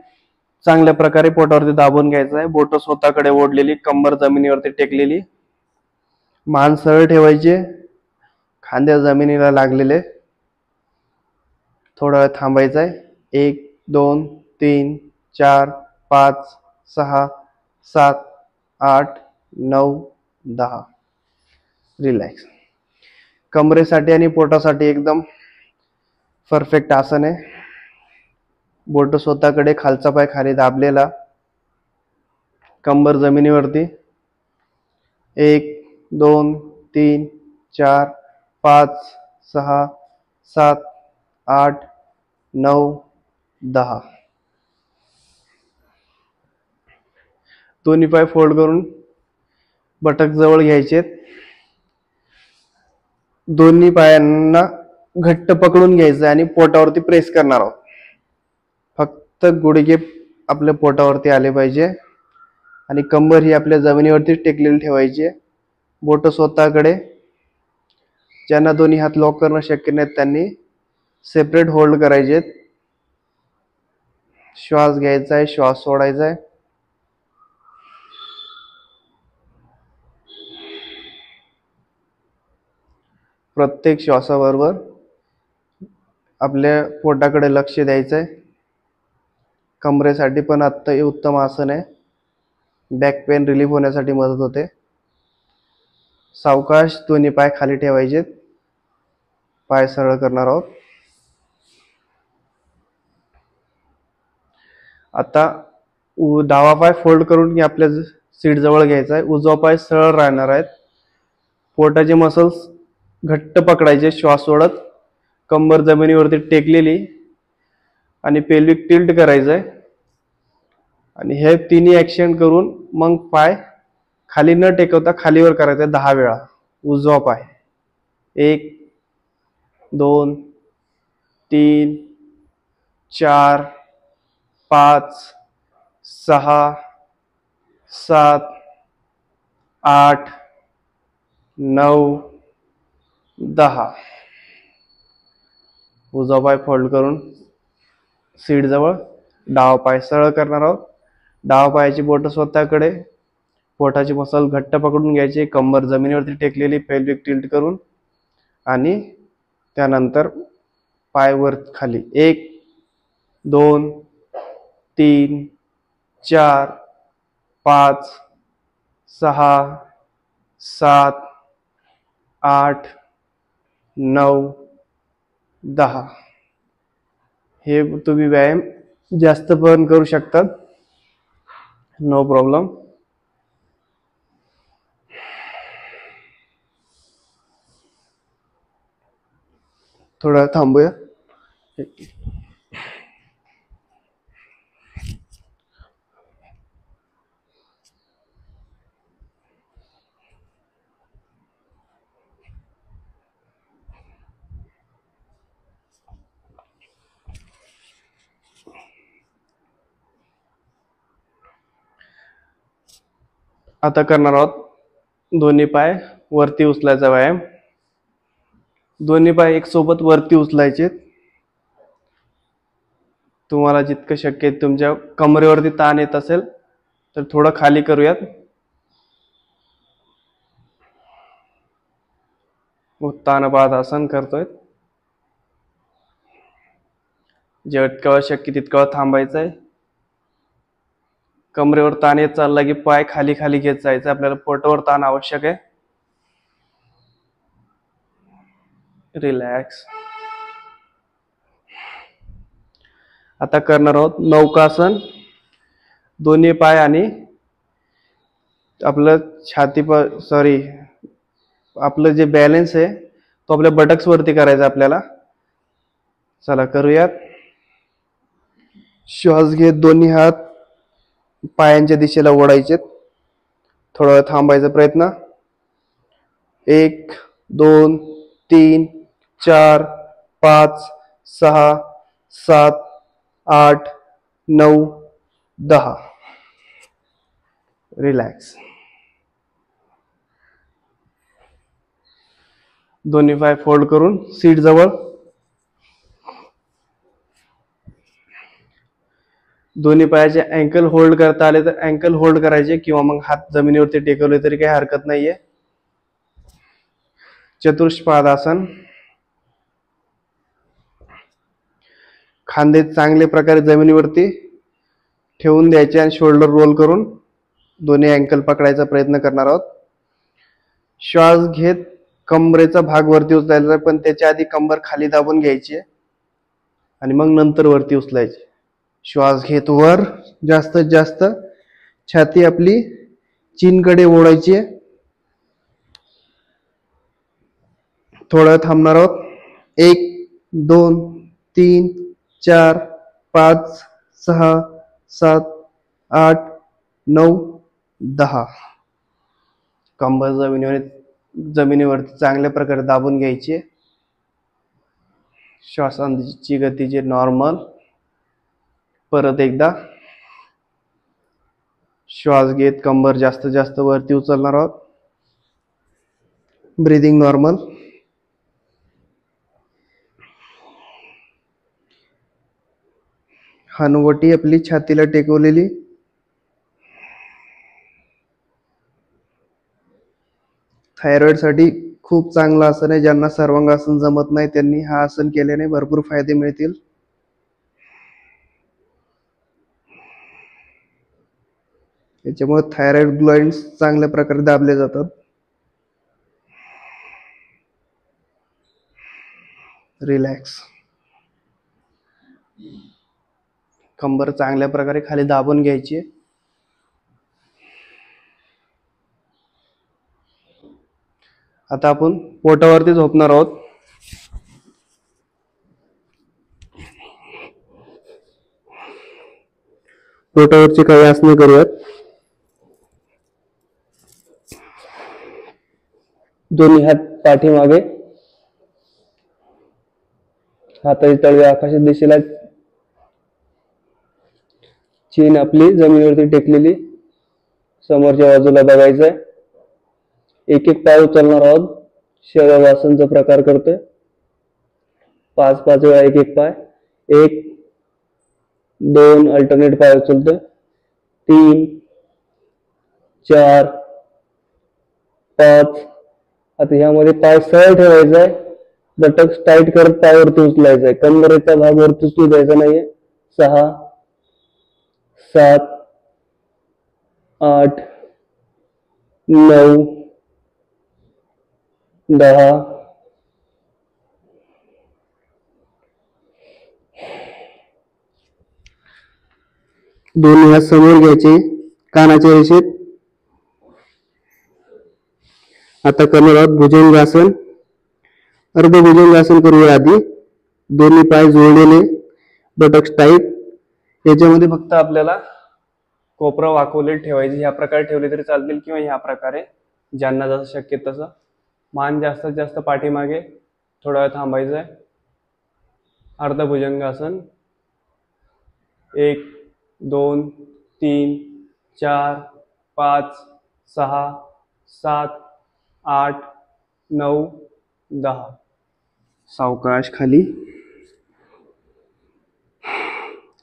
चांगल्या प्रकारे पोटावरती दाबून घ्यायचा आहे. बोट स्वतःकडे ओढलेली, कंबर जमिनीवरती टेकलेली, मान सरळ ठेवायची, खांद्या जमिनीला लागलेले. थोडा वेळ थांबायचा आहे. 1 2 3 4 5 6 7 8 9 10. रिलॅक्स. कमरेसाठी आणि पोटासाठी एकदम परफेक्ट आसन आहे. बोट स्वतःकडे, खालचा पाय खाली दाबलेला, कंबर जमिनीवरती. 1 2 3 4 5 6 7 8 9 10. दोन्ही पाय फोल्ड करून बटक जवळ घ्यायचे, दोन्ही पायांना घट्ट पकडून घ्यायचं आणि पोटावरती प्रेस करणार आहोत. फक्त गुडघे आपल्या पोटावरती आले पाहिजे आणि कंबर ही आपल्या जमिनीवरती टेकलेली ठेवायची. बोट स्वतःकडे. ज्यांना दोन्ही हात लॉक करणं शक्य नाहीत त्यांनी सेपरेट होल्ड करायचे. श्वास घ्यायचा आहे, श्वास सोडायचा आहे. प्रत्येक श्वासाबरोबर आपल्या पोटाकडे लक्ष द्यायचं आहे. कमरेसाठी पण अत्यंत उत्तम आसन आहे. बॅक पेन रिलीफ होण्यासाठी मदत होते. सावकाश दोन्ही पाय खाली ठेवायचे. पाय सरळ करणार आहोत. आता डावा पाय फोल्ड करून आपल्या सीट जवळ घ्यायचा आहे. उजवा पाय सरळ राहणार आहेत. पोटाचे मसल्स घट्ट पकडायचे श्वास सोडत. कंबर जमिनीवरती टेकलेली आणि पेल्विक टिल्ट करायचं आहे. आणि हे तिन्ही ऍक्शन करून मग पाय खाली न टेकवता खालीवर करायचा 10 वेळा. उजवा पाय 1 2 3 4 5 6 7 8 9 10. उजवा पाय फोल्ड करून सीट जवळ. डावा पाय सरळ करणार आहोत. डावा पायाची बोट स्वतःकडे. पोटाची मसल घट्ट पकडून घ्यायची. कंबर जमिनीवरती टेकलेली. पेल्विक टिल्ट करून आणि त्यानंतर पाय वर खाली. 1 2 3 4 5 6 7 8 9 10. हे तुम्ही व्यायाम जास्त पण करू शकतात, नो प्रॉब्लेम. थोडा थांबूया. आता करणार आहोत दोन्ही पाय वरती उचलायचा व्यायाम. दोन्ही पाय एक सोबत वरती उचलायचे. तुम्हाला जितकं शक्य आहे तुमच्या कमरेवरती ताण येत असेल तर थोडं खाली करूयात. उत्तानपाद आसन करतोय. जितकं शक्य तितकं थांबायचं आहे. कमरेवर ताण येत चालला की पाय खाली खाली घेत जायचं. आपल्याला पोटावर ताण आवश्यक आहे. रिलॅक्स. आता करणार आहोत नौकासन. दोन्ही पाय आणि आपलं आपलं जे बॅलन्स आहे तो आपल्या बटक्स वरती करायचा आपल्याला. चला करूयात. श्वास घेत दोन्ही हात पायांच्या दिशेला ओढायचे. थोडा वेळ थांबायचा प्रयत्न. 1 2 3 4 5 6 7 8 9 10. रिलॅक्स. दोन्ही पाय फोल्ड करून सीट जवळ. दोन्ही पायाचे अँकल होल्ड करता आले तर अँकल होल्ड करायचे किंवा मग हात जमिनीवरती टेकवले तरी काही हरकत नाहीये. चतुष्पादासन. खांदे चांगल्या प्रकारे जमिनीवरती ठेवून द्यायचे आणि शोल्डर रोल करून दोन्ही अँकल पकडायचा प्रयत्न करणार आहोत. श्वास घेत कमरेचा भाग वरती उचलायचा, पण त्याच्या आधी कंबर खाली दाबून घ्यायची आणि मग नंतर वरती उचलायची. श्वास घेत वर जास्तीत जास्त छाती आपली चीनकडे ओढायची. थोडं थांबणार आहोत. 1 2 3 4 5 6 7 8 9 10. कंबर जमिनीवरती चांगल्या प्रकारे दाबून घ्यायचे. श्वासांची गती नॉर्मल. परत एकदा श्वास घेत कंबर जास्तीत जास्त वरती उचलणार आहोत. Breathing normal. हनुवटी आपली छातीला टेकवलेली. थायरॉइड साठी खूप चांगलं आसन आहे. ज्यांना सर्वांगासन जमत नाही त्यांनी हा आसन केल्याने भरपूर फायदे मिळतील. याच्यामुळे थायरॉइड ग्लँड्स चांगल्या प्रकारे दाबले जातात. रिलॅक्स. कंबर चांगल्या प्रकारे खाली दाबून घ्यायची. आता आपण पोटावरती झोपणार आहोत. पोटावरची काही आसने करूयात. दोन्ही हात पाठीमागे, हाताची तळवे आकाशात दिशेला. चीन आपली जमिनीवरती टेकलेली. समोरच्या बाजूला बघायचंय. एक एक पाय उचलणार आहोत. शवासनाचा प्रकार करतोय. 5-5 वेळा एक एक पाय. 1 2 अल्टरनेट पाय उचलतोय. 3 4 5. आता ह्यामध्ये पाय सरळ ठेवायचा आहे. बटक्स टाईट करत पायावरती उचलायचंय. कंबरेचा भाग वरती उचलू द्यायचा नाहीये. 6 7 8 9 10. दोन्ही हात समोर घ्यायचे कानाच्या रेषेत. आता करणार आहोत भुजंगासन. अर्ध भुजंगासन करूया आधी. दोन्ही पाय जोडलेले, बटक्स टाईट. याच्यामध्ये फक्त आपल्याला कोपरा वाकवले ठेवायचे. ह्या प्रकारे ठेवले तरी चालतील किंवा ह्या प्रकारे, ज्यांना जसं शक्य तसं. मान जास्तीत जास्त पाठीमागे. थोडा वेळ थांबायचं आहे. अर्ध भुजंगासन. 1 2 3 4 5 6 7 8 9 10. सावकाश खाली.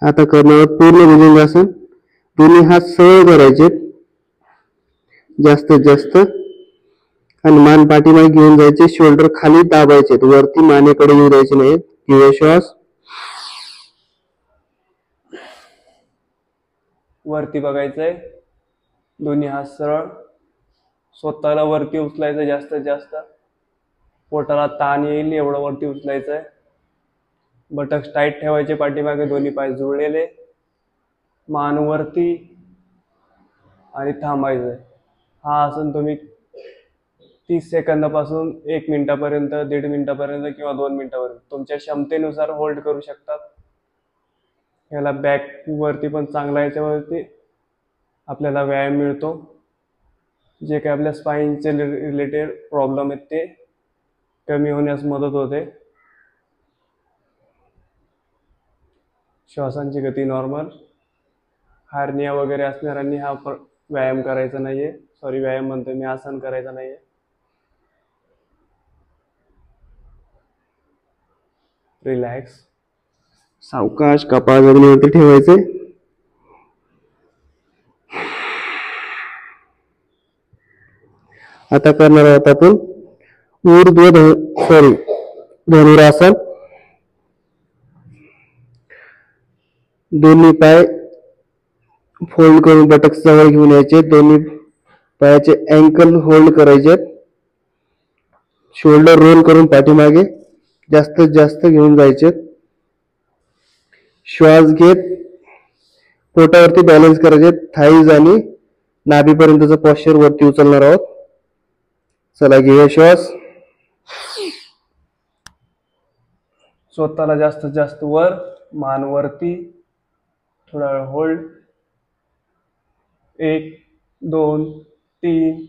आता करणार पूर्ण भुजंगासन. दोन्ही हात सरळ करायचे जास्तीत जास्त, आणि मान पाठीमागे घेऊन जायचे. शोल्डर खाली दाबायचे, वरती मानेकडे येऊ द्यायचे नाहीत. घेऊया श्वास. वरती बघायचंय. दोन्ही हात सरळ. स्वतःला वरती उचलायचं जास्तीत जास्त. पोटाला ताण येईल एवढं वरती उचलायचंय. बटक्स टाईट ठेवायचे पाठीमागे. दोन्ही पाय जुळलेले. मान वरती आणि थांबायचंय. हा आसन तुम्ही 30 सेकंदापासून 1 मिनिटापर्यंत, 1.5 मिनिटापर्यंत किंवा 2 मिनिटापर्यंत तुमच्या क्षमतेनुसार होल्ड करू शकतात. याला बॅक वरती पण चांगला, याच्यावरती आपल्याला व्यायाम मिळतो. जे काही आपल्या स्पाईनचे रिलेटेड प्रॉब्लेम आहेत ते कमी होण्यास मदत होते. श्वासांची गती नॉर्मल. हार्निया वगैरे असणाऱ्यांनी हा व्यायाम करायचा नाहीये. व्यायाम म्हणतोय मी, आसन करायचं नाहीये. रिलॅक्स. सावकाश कपाळ जमिनीवरती ठेवायचे. आता करणार आहोत आपण धनुरासन. दोन्ही पाय फोल्ड करून बटक्स जवळ घेऊन यायचे. दोन्ही पायाचे अँकल होल्ड करायचे. शोल्डर रोल करून पाठीमागे जास्तीत जास्त घेऊन जायचे. श्वास घेत पोटावरती बॅलन्स करायचे. थाईज आणि नाभीपर्यंतचा पॉश्चर वरती उचलणार आहोत. चला घेऊया श्वास. स्वतःला जास्तीत जास्त वर, मान वरती. थोडा वेळ होल्ड. 1 2 3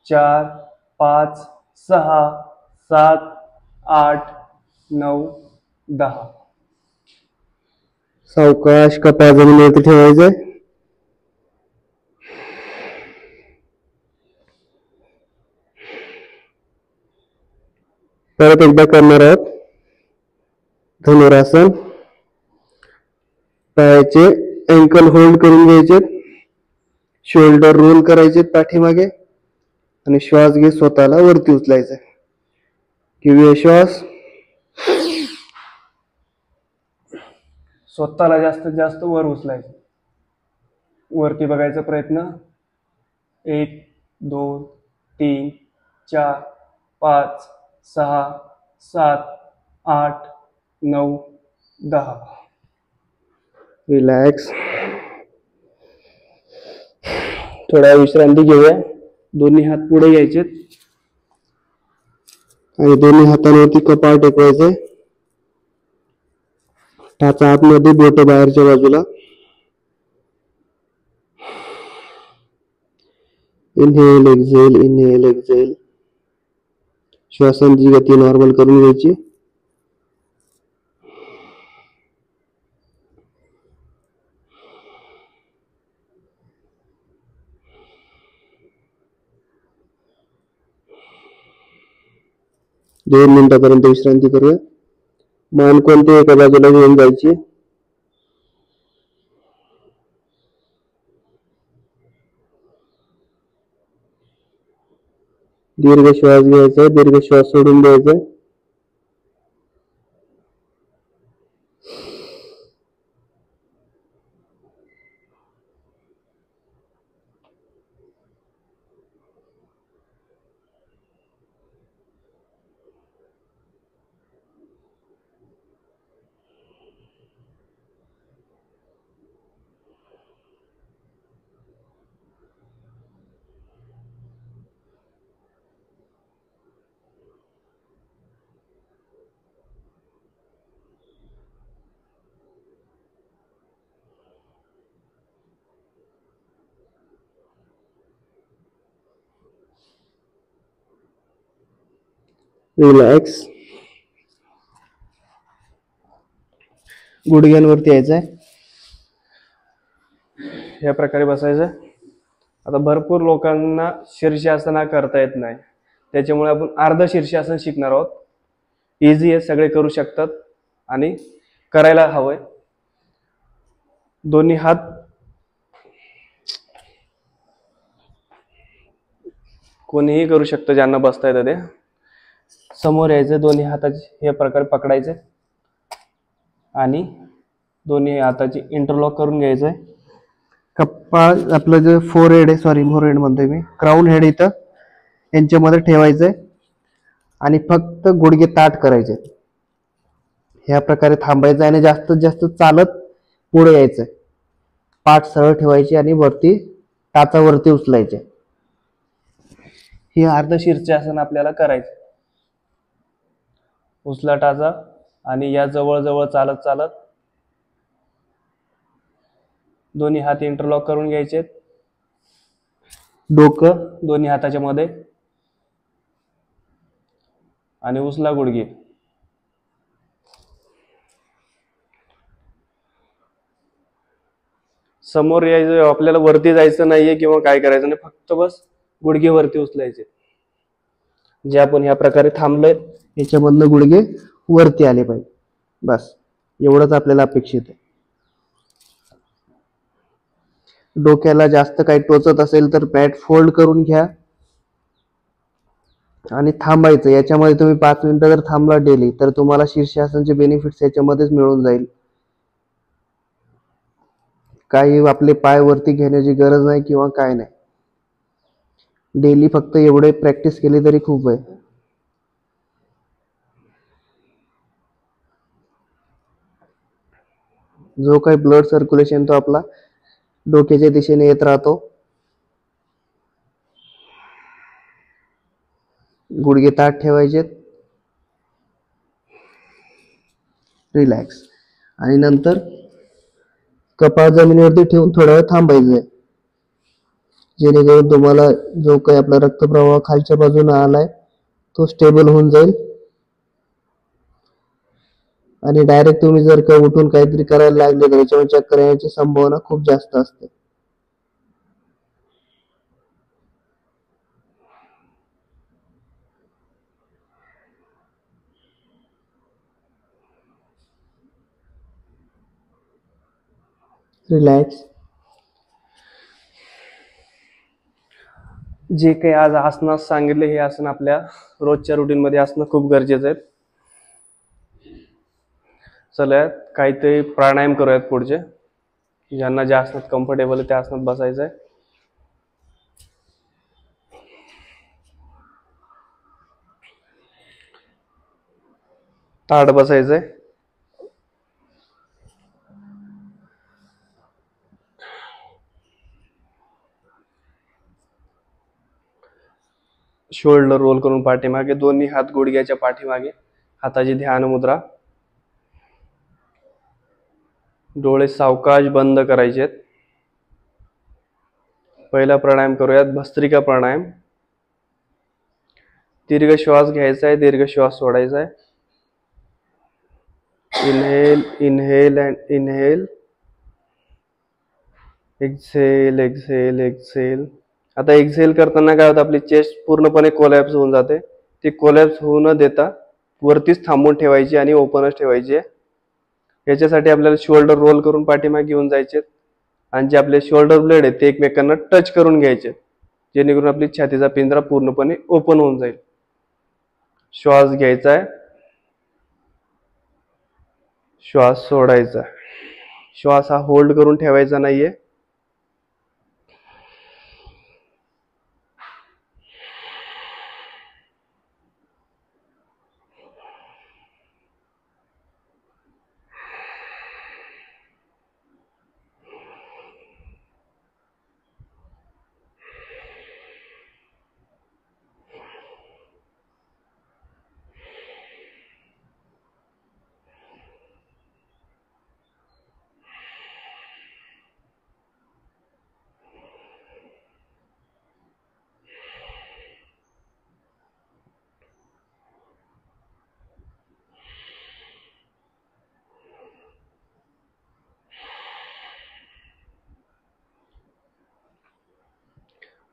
4 5 6 7 8 9 10.
सावकाश कपाळ जमिनीवरती ठेवायचंय. परत एकदा करणार आहोत धनुरासन. पायाचे अँकल होल्ड करून घ्यायचे, शोल्डर रोल करायचे पाठीमागे आणि श्वास घे, स्वतःला वरती उचलायचं. घेऊया श्वास.
स्वतःला जास्तीत जास्त वर उचलायचं. वरती बघायचा प्रयत्न. 1 2 3 4 5 6 7 8 9 10.
रिलॅक्स. थोडा विश्रांती घेऊया. दोन्ही हात पुढे घ्यायचे आणि दोन्ही हातांवरती कपाळ टेकवायचे. टाचा आतमध्ये, बोट बाहेरच्या बाजूला. Inhale exhale, inhale exhale. श्वासांची गती नॉर्मल करून घ्यायची. दोन मिनिटापर्यंत विश्रांती करूया. मान कोणत्या एका बाजूला घेऊन जायची. दीर्घ श्वास घ्यायचा, दीर्घ श्वास सोडून द्यायचा. रिलॅक्स. गुडघ्यांवरती यायचंय.
या प्रकारे बसायचं. आता भरपूर लोकांना शीर्षासन करता येत नाही, त्याच्यामुळे आपण अर्ध शीर्षासन शिकणार आहोत. इझी आहे, सगळे करू शकतात आणि करायला हवंय. दोन्ही हात कोणीही करू शकतं ज्यांना बसता येतं ते. समोर यायचं, दोन्ही हाताचे हे प्रकारे पकडायचे आणि दोन्ही हाताची इंटरलॉक करून घ्यायचंय.
कपाळ आपलं जे फोरहेड आहे, सॉरी फोरहेड म्हणतोय मी, क्राऊन हेड इथं यांच्यामध्ये ठेवायचंय आणि फक्त गुडघे ताठ करायचे. ह्या प्रकारे थांबायचं आणि जास्तीत जास्त चालत पुढे यायचंय. पाठ सरळ ठेवायची आणि वरती टाचा वरती उचलायचे.
ही अर्ध शीर्षासन आपल्याला करायचं. उचला टाचा आणि या जवळ जवळ चालत चालत दोन्ही हात इंटरलॉक करून घ्यायचे. डोकं दोन्ही हाताच्या मध्ये आणि उचला गुडघे. समोर यायचं, आपल्याला वरती जायचं नाहीये किंवा काय करायचं नाही, फक्त बस गुडघे वरती उचलायचे. जे आपण ह्या प्रकारे थांबलोय
याच्यामधनं गुडघे वरती आले पाहिजे. बस एवढंच आपल्याला अपेक्षित आहे. डोक्याला जास्त काही टोचत असेल तर पॅट फोल्ड करून घ्या आणि थांबायचं. याच्यामध्ये तुम्ही 5 मिनिटं जर थांबला डेली तर तुम्हाला शीर्षासनचे बेनिफिट्स याच्यामध्येच मिळून जाईल. काही आपले पाय वरती घेण्याची गरज नाही किंवा काय नाही. डेली फक्त एवढे प्रॅक्टिस केली तरी खूप आहे. जो काही ब्लड सर्क्युलेशन तो आपला डोक्याच्या दिशेने येत राहतो. गुडघे ताठ ठेवायचेत. रिलॅक्स. आणि नंतर कपाळ जमिनीवरती ठेवून थोडा वेळ थांबायचंय.
जेणेकरून तुम्हाला जो काही आपला रक्तप्रवाह खालच्या बाजूने आलाय तो स्टेबल होऊन जाईल आणि डायरेक्ट तुम्ही जर का उठून काहीतरी करायला लागले तर याच्यामुळे चक्कर येण्याची संभावना खूप जास्त असते. रिलॅक्स.
जे काही आज आसनात सांगितले हे आसन आपल्या रोजच्या रुटीन मध्ये असणं खूप गरजेचं आहे. चला काहीतरी प्राणायाम करूयात पुढचे. ज्यांना ज्या आसनात कम्फर्टेबल आहे त्या आसनात बसायचं आहे. ताठ बसायचंय. शोल्डर रोल करून पाठीमागे, दोन्ही हात गुडघ्याच्या पाठीमागे, हाताची ध्यान मुद्रा. डोळे सावकाश बंद करायचे. पहिला प्राणायाम करूयात भस्त्रिका प्राणायाम. दीर्घ श्वास घ्यायचा आहे, दीर्घ श्वास सोडायचा आहे. Inhale, inhale and inhale. Exhale, exhale, exhale. आता एक्झेल करताना काय होतं, आपली चेस्ट पूर्णपणे कोलॅप्स होऊन जाते. ती कोलॅप्स होऊ न देता वरतीच थांबून ठेवायची आणि ओपनच ठेवायची आहे. याच्यासाठी आपल्याला शोल्डर रोल करून पाठीमागे घेऊन जायचे आणि जे आपले शोल्डर ब्लेड आहेत ते एकमेकांना टच करून घ्यायचे, जेणेकरून आपली छातीचा पिंजरा पूर्णपणे ओपन होऊन जाईल. श्वास घ्यायचा आहे, श्वास सोडायचा. श्वास हा होल्ड करून ठेवायचा नाहीये.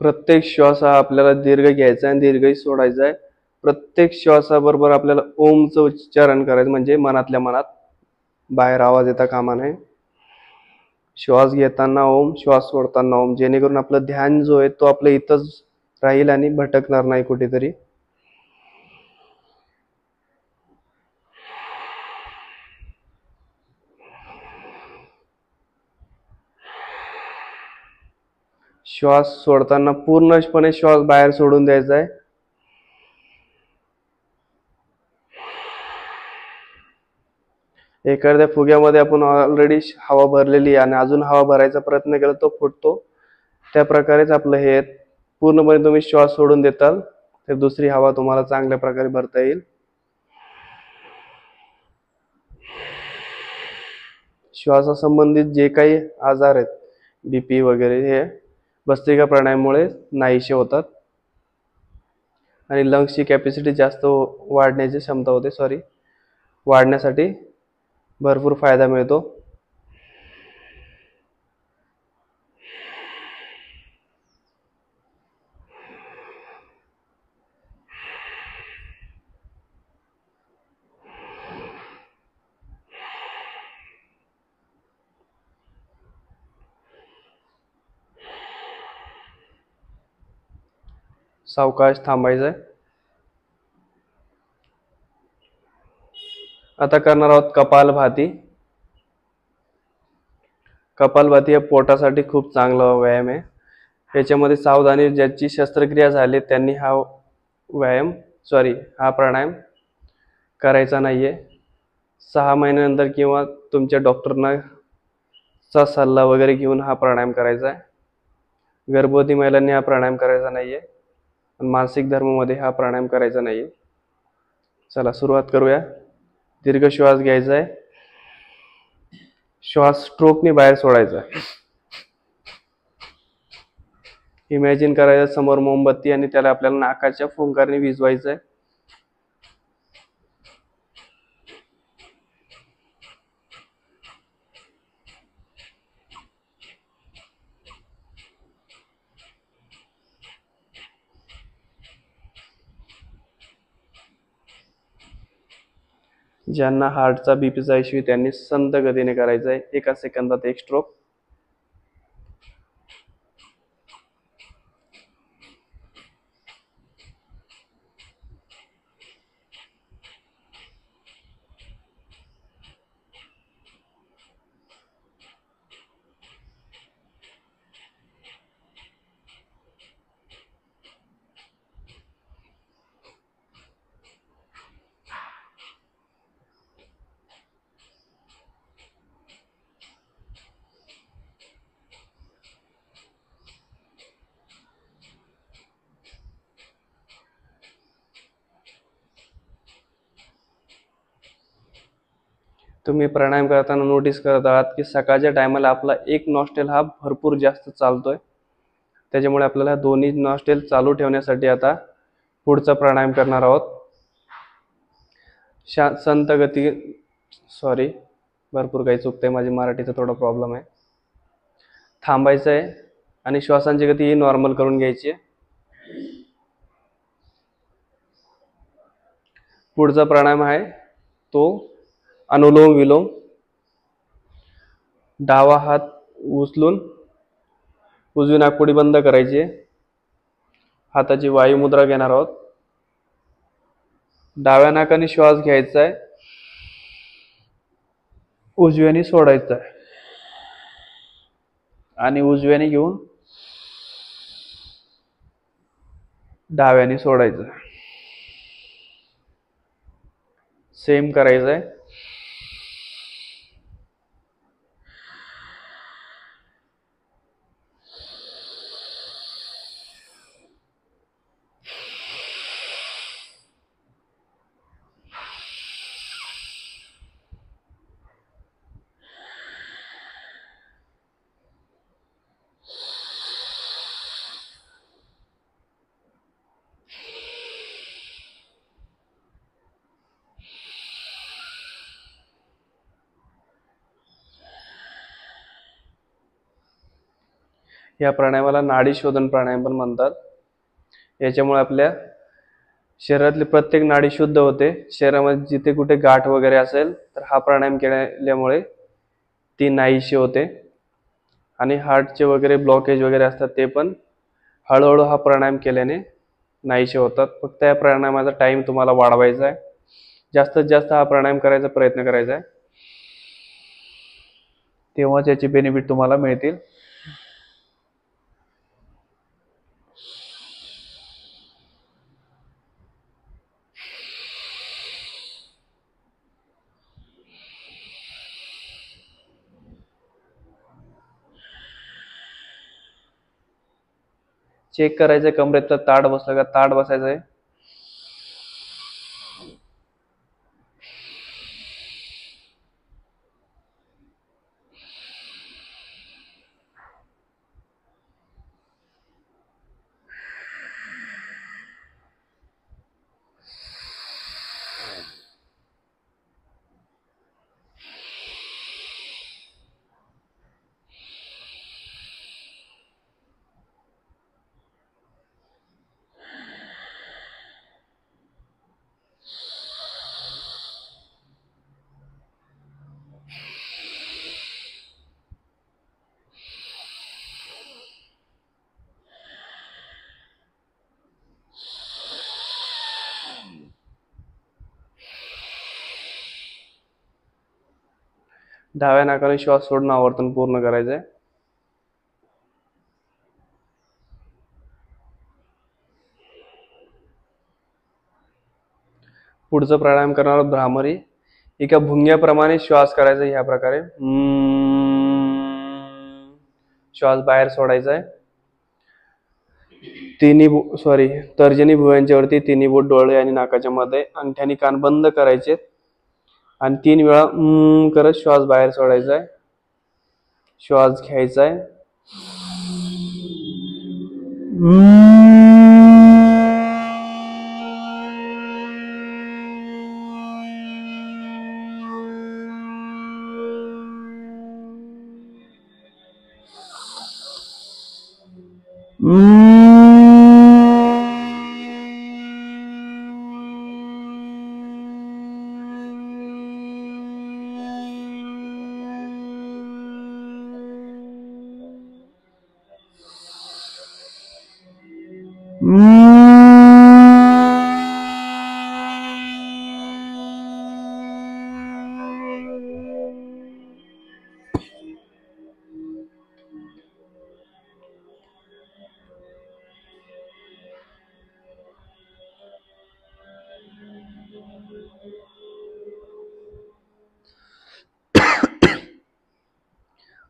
प्रत्येक श्वास हा आपल्याला दीर्घ घ्यायचा आहे आणि दीर्घही सोडायचा आहे. प्रत्येक श्वासाबरोबर आपल्याला ओमचं उच्चारण करायचं, म्हणजे मनातल्या मनात, बाहेर आवाज येता कामा नये. श्वास घेताना ओम, श्वास सोडताना ओम, जेणेकरून आपलं ध्यान जो आहे तो आपल्या इथंच राहील आणि भटकणार नाही कुठेतरी. श्वास सोडताना पूर्णपणे श्वास बाहेर सोडून द्यायचा आहे. एखाद्या फुग्यामध्ये आपण ऑलरेडी हवा भरलेली आहे आणि अजून हवा भरायचा प्रयत्न केला तो फुटतो. त्या प्रकारेच आपलं हे पूर्णपणे तुम्ही श्वास सोडून देताल तर दुसरी हवा तुम्हाला चांगल्या प्रकारे भरता येईल. श्वासासंबंधित जे काही आजार आहेत, बीपी वगैरे, हे भस्त्रिका प्राणायामामुळे नाहीसे होतात आणि लंग्सची कॅपॅसिटी जास्त वाढण्याची क्षमता होते. वाढण्यासाठी भरपूर फायदा मिळतो. सावकाश थांबायचंय. आता करणार आहोत कपालभाती. कपालभाती या पोटासाठी खूप चांगला व्यायाम आहे. याच्यामध्ये सावधानी, ज्याची शस्त्रक्रिया झाली त्यांनी हा प्राणायाम करायचा नाहीये. 6 महिन्यानंतर किंवा तुमच्या डॉक्टरना चा सल्ला वगैरे घेऊन हा प्राणायाम करायचा आहे. गर्भवती महिलांनी हा प्राणायाम करायचा नाहीये. मासिक धर्मामध्ये हा प्राणायाम करायचा नाहीये. चला सुरुवात करूया. दीर्घ श्वास घ्यायचा आहे. श्वास स्ट्रोकने बाहेर सोडायचा. इमॅजिन करायचं समोर मोमबत्ती आणि त्याला आपल्याला नाकाच्या फुंकाराने विझवायचं आहे. ज्यांना हार्टचा बीपीचा इश्यू त्यांनी संथ गतीने करायचा आहे. 1 सेकंदात 1 स्ट्रोक. तुम्ही प्राणायाम करताना नोटीस करत आहात की सकाळच्या टायमाला आपला एक नॉस्ट्रेल हा भरपूर जास्त चालतोय. त्याच्यामुळे आपल्याला दोन्ही नॉस्ट्रेल चालू ठेवण्यासाठी आता पुढचा प्राणायाम करणार आहोत. संत गती भरपूर काही चुकतंय, माझी मराठीचा थोडा प्रॉब्लेम आहे. थांबायचं आहे आणि श्वासांची गती ही नॉर्मल करून घ्यायची आहे. पुढचा प्राणायाम आहे तो अनुलोम विलोम. डावा हात उचलून उजवी नाकपुडी बंद करायची आहे. हाताची वायू मुद्रा घेणार आहोत. डाव्या नाकाने श्वास घ्यायचा आहे, उजव्याने सोडायचा आहे आणि उजव्याने घेऊन डाव्याने सोडायचं आहे. सेम करायचं आहे. या प्राणायामाला नाडी शोधन प्राणायाम पण म्हणतात. याच्यामुळे आपल्या शरीरातली प्रत्येक नाडी शुद्ध होते. शरीरामध्ये जिथे कुठे गाठ वगैरे असेल तर हा प्राणायाम केल्यामुळे ती नाहीशी होते आणि हार्टचे वगैरे ब्लॉकेज वगैरे असतात ते पण हळूहळू हा प्राणायाम केल्याने नाहीसे होतात. फक्त या प्राणायामाचा टाइम तुम्हाला वाढवायचा आहे. जास्तीत जास्त हा प्राणायाम करायचा प्रयत्न करायचा आहे, तेव्हाच याचे बेनिफिट तुम्हाला मिळतील. चेक करायचंय कमरेतलं ताठ बसलं का. ताठ बसायचं आहे. डाव्या नाकाने श्वास सोडणं आवर्तन पूर्ण करायचंय. पुढचं प्राणायाम करणार आहोत भ्रामरी. एका भुंग्याप्रमाणे श्वास करायचा. ह्या प्रकारे श्वास बाहेर सोडायचा आहे. तर्जनी भुवयांच्या वरती तिन्ही बोट डोळे आणि नाकाच्या मध्ये अंगठ्याने कान बंद करायचे आणि 3 वेळा करत श्वास बाहेर सोडायचा आहे. श्वास घ्यायचा आहे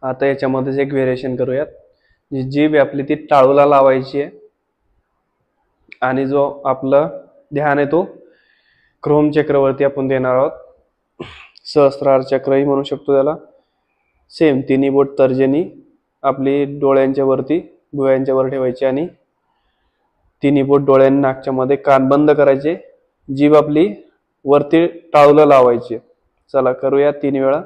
आता याच्यामध्येच एक व्हेरिएशन करूयात. जी जीभ आहे आपली ती टाळूला लावायची आहे आणि जो आपलं ध्यान आहे तो क्रोम चक्रवरती आपण देणार आहोत. सहस्त्रार चक्रही म्हणू शकतो त्याला. सेम तिन्ही बोट तर्जनी आपली डोळ्यांच्या वरती डोळ्यांच्या वर ठेवायची आणि तिन्ही बोट डोळ्यांना नाकच्या मध्ये, कान बंद करायचे, जीभ आपली वरती टाळूला लावायची. चला करूया 3 वेळा.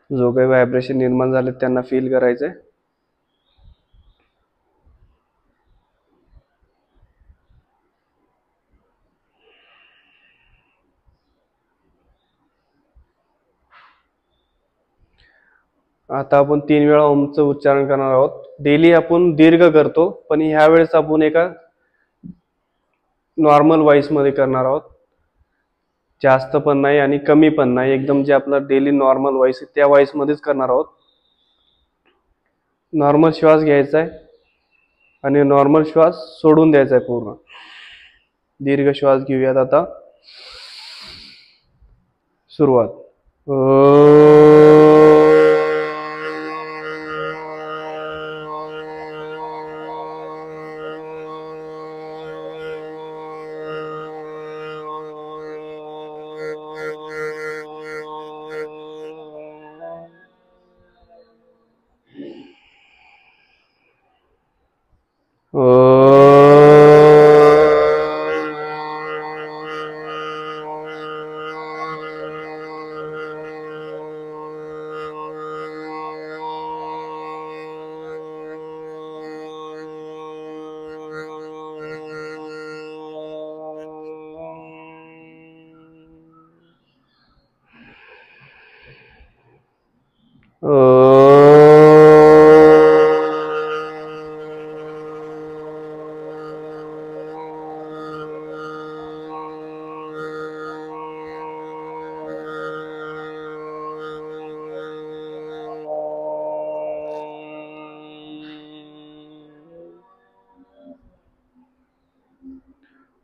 जो काही व्हायब्रेशन निर्माण झाले त्यांना फील करायचंय. आता आपण 3 वेळा ओमचं उच्चारण करणार आहोत. डेली आपण दीर्घ करतो, पण ह्या वेळेस आपण एका नॉर्मल व्हॉइस मध्ये करणार आहोत. जास्त पण नाही आणि कमी पण नाही, एकदम जे आपला डेली नॉर्मल व्हॉइस आहे त्या व्हॉइस मध्येच करणार आहोत. नॉर्मल श्वास घ्यायचा आहे आणि नॉर्मल श्वास सोडून द्यायचा आहे पूर्ण. दीर्घ श्वास घेऊयात आता. सुरुवात.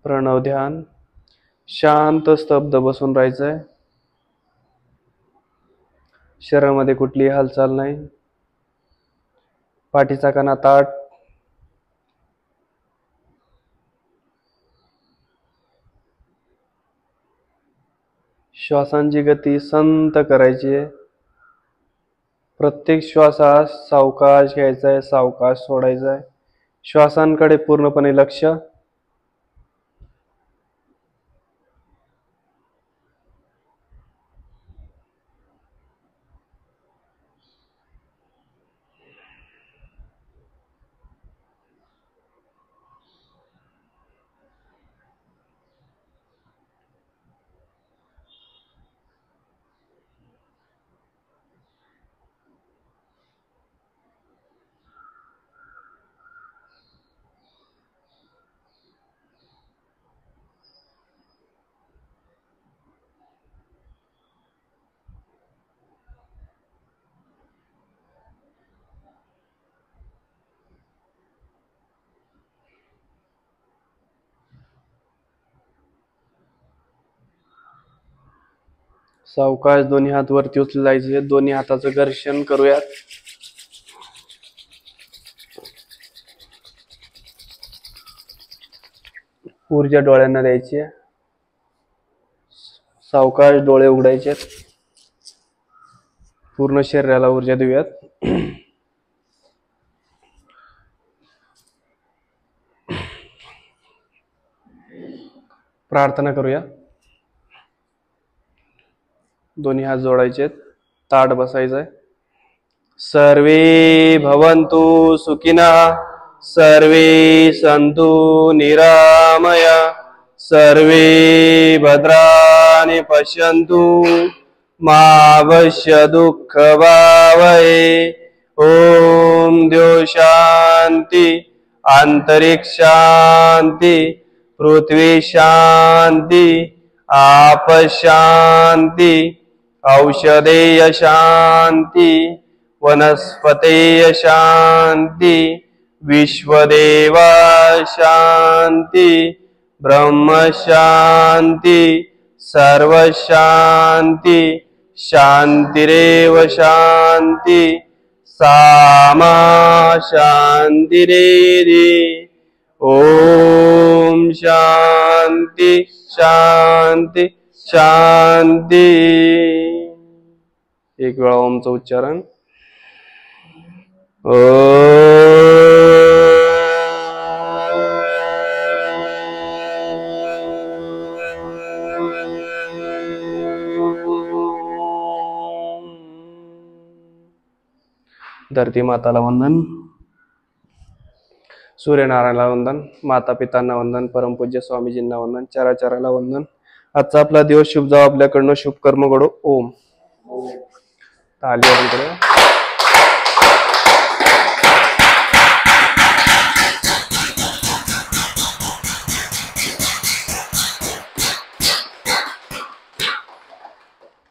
प्रणव ध्यान. शांत स्तब्ध बसून राहायचंय. शरीरामध्ये कुठलीही हालचाल नाही. पाठीचा कणा ताठ. श्वासांची गती संत करायची आहे. प्रत्येक श्वासात सावकाश घ्यायचा आहे, सावकाश सोडायचा आहे. श्वासांकडे पूर्णपणे लक्ष.
सावकाश दोन्ही हात वरती उचलायचे, दोन्ही हाताचं घर्षण करूयात. ऊर्जा डोळ्यांना द्यायची. सावकाश डोळे उघडायचे. पूर्ण शरीराला ऊर्जा देऊयात. प्रार्थना करूया. दोन्ही हात जोडायचे, ताठ बसायचंय. सर्वे भवन्तु सुखिनः, सर्वे सन्तु निरामया, सर्वे भद्राणि पश्यन्तु, मा कश्चित् दुःखभावहे. ओम द्यो शांति, अंतरिक्ष शांति, पृथ्वी शांति, आप शांति, औषधेय शांति, वनस्पतेय शांति, विश्वदेवा शांति, ब्रह्म शांति, सर्व शांति, शांतिरेव शांति, सामा शांतिरेधि. ओम शांति शांति शांति. एक वेळा ओमचं उच्चारण. धरती माताला वंदन, सूर्यनारायणाला वंदन, माता पितांना वंदन, परमपूज्य स्वामीजींना वंदन, चराचराला वंदन. आजचा आपला दिवस शुभ जाओ, आपल्याकडनं शुभ कर्म घडो. ओम. ताली वाजून करूया.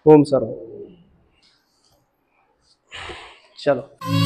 ओम सर्व. चलो.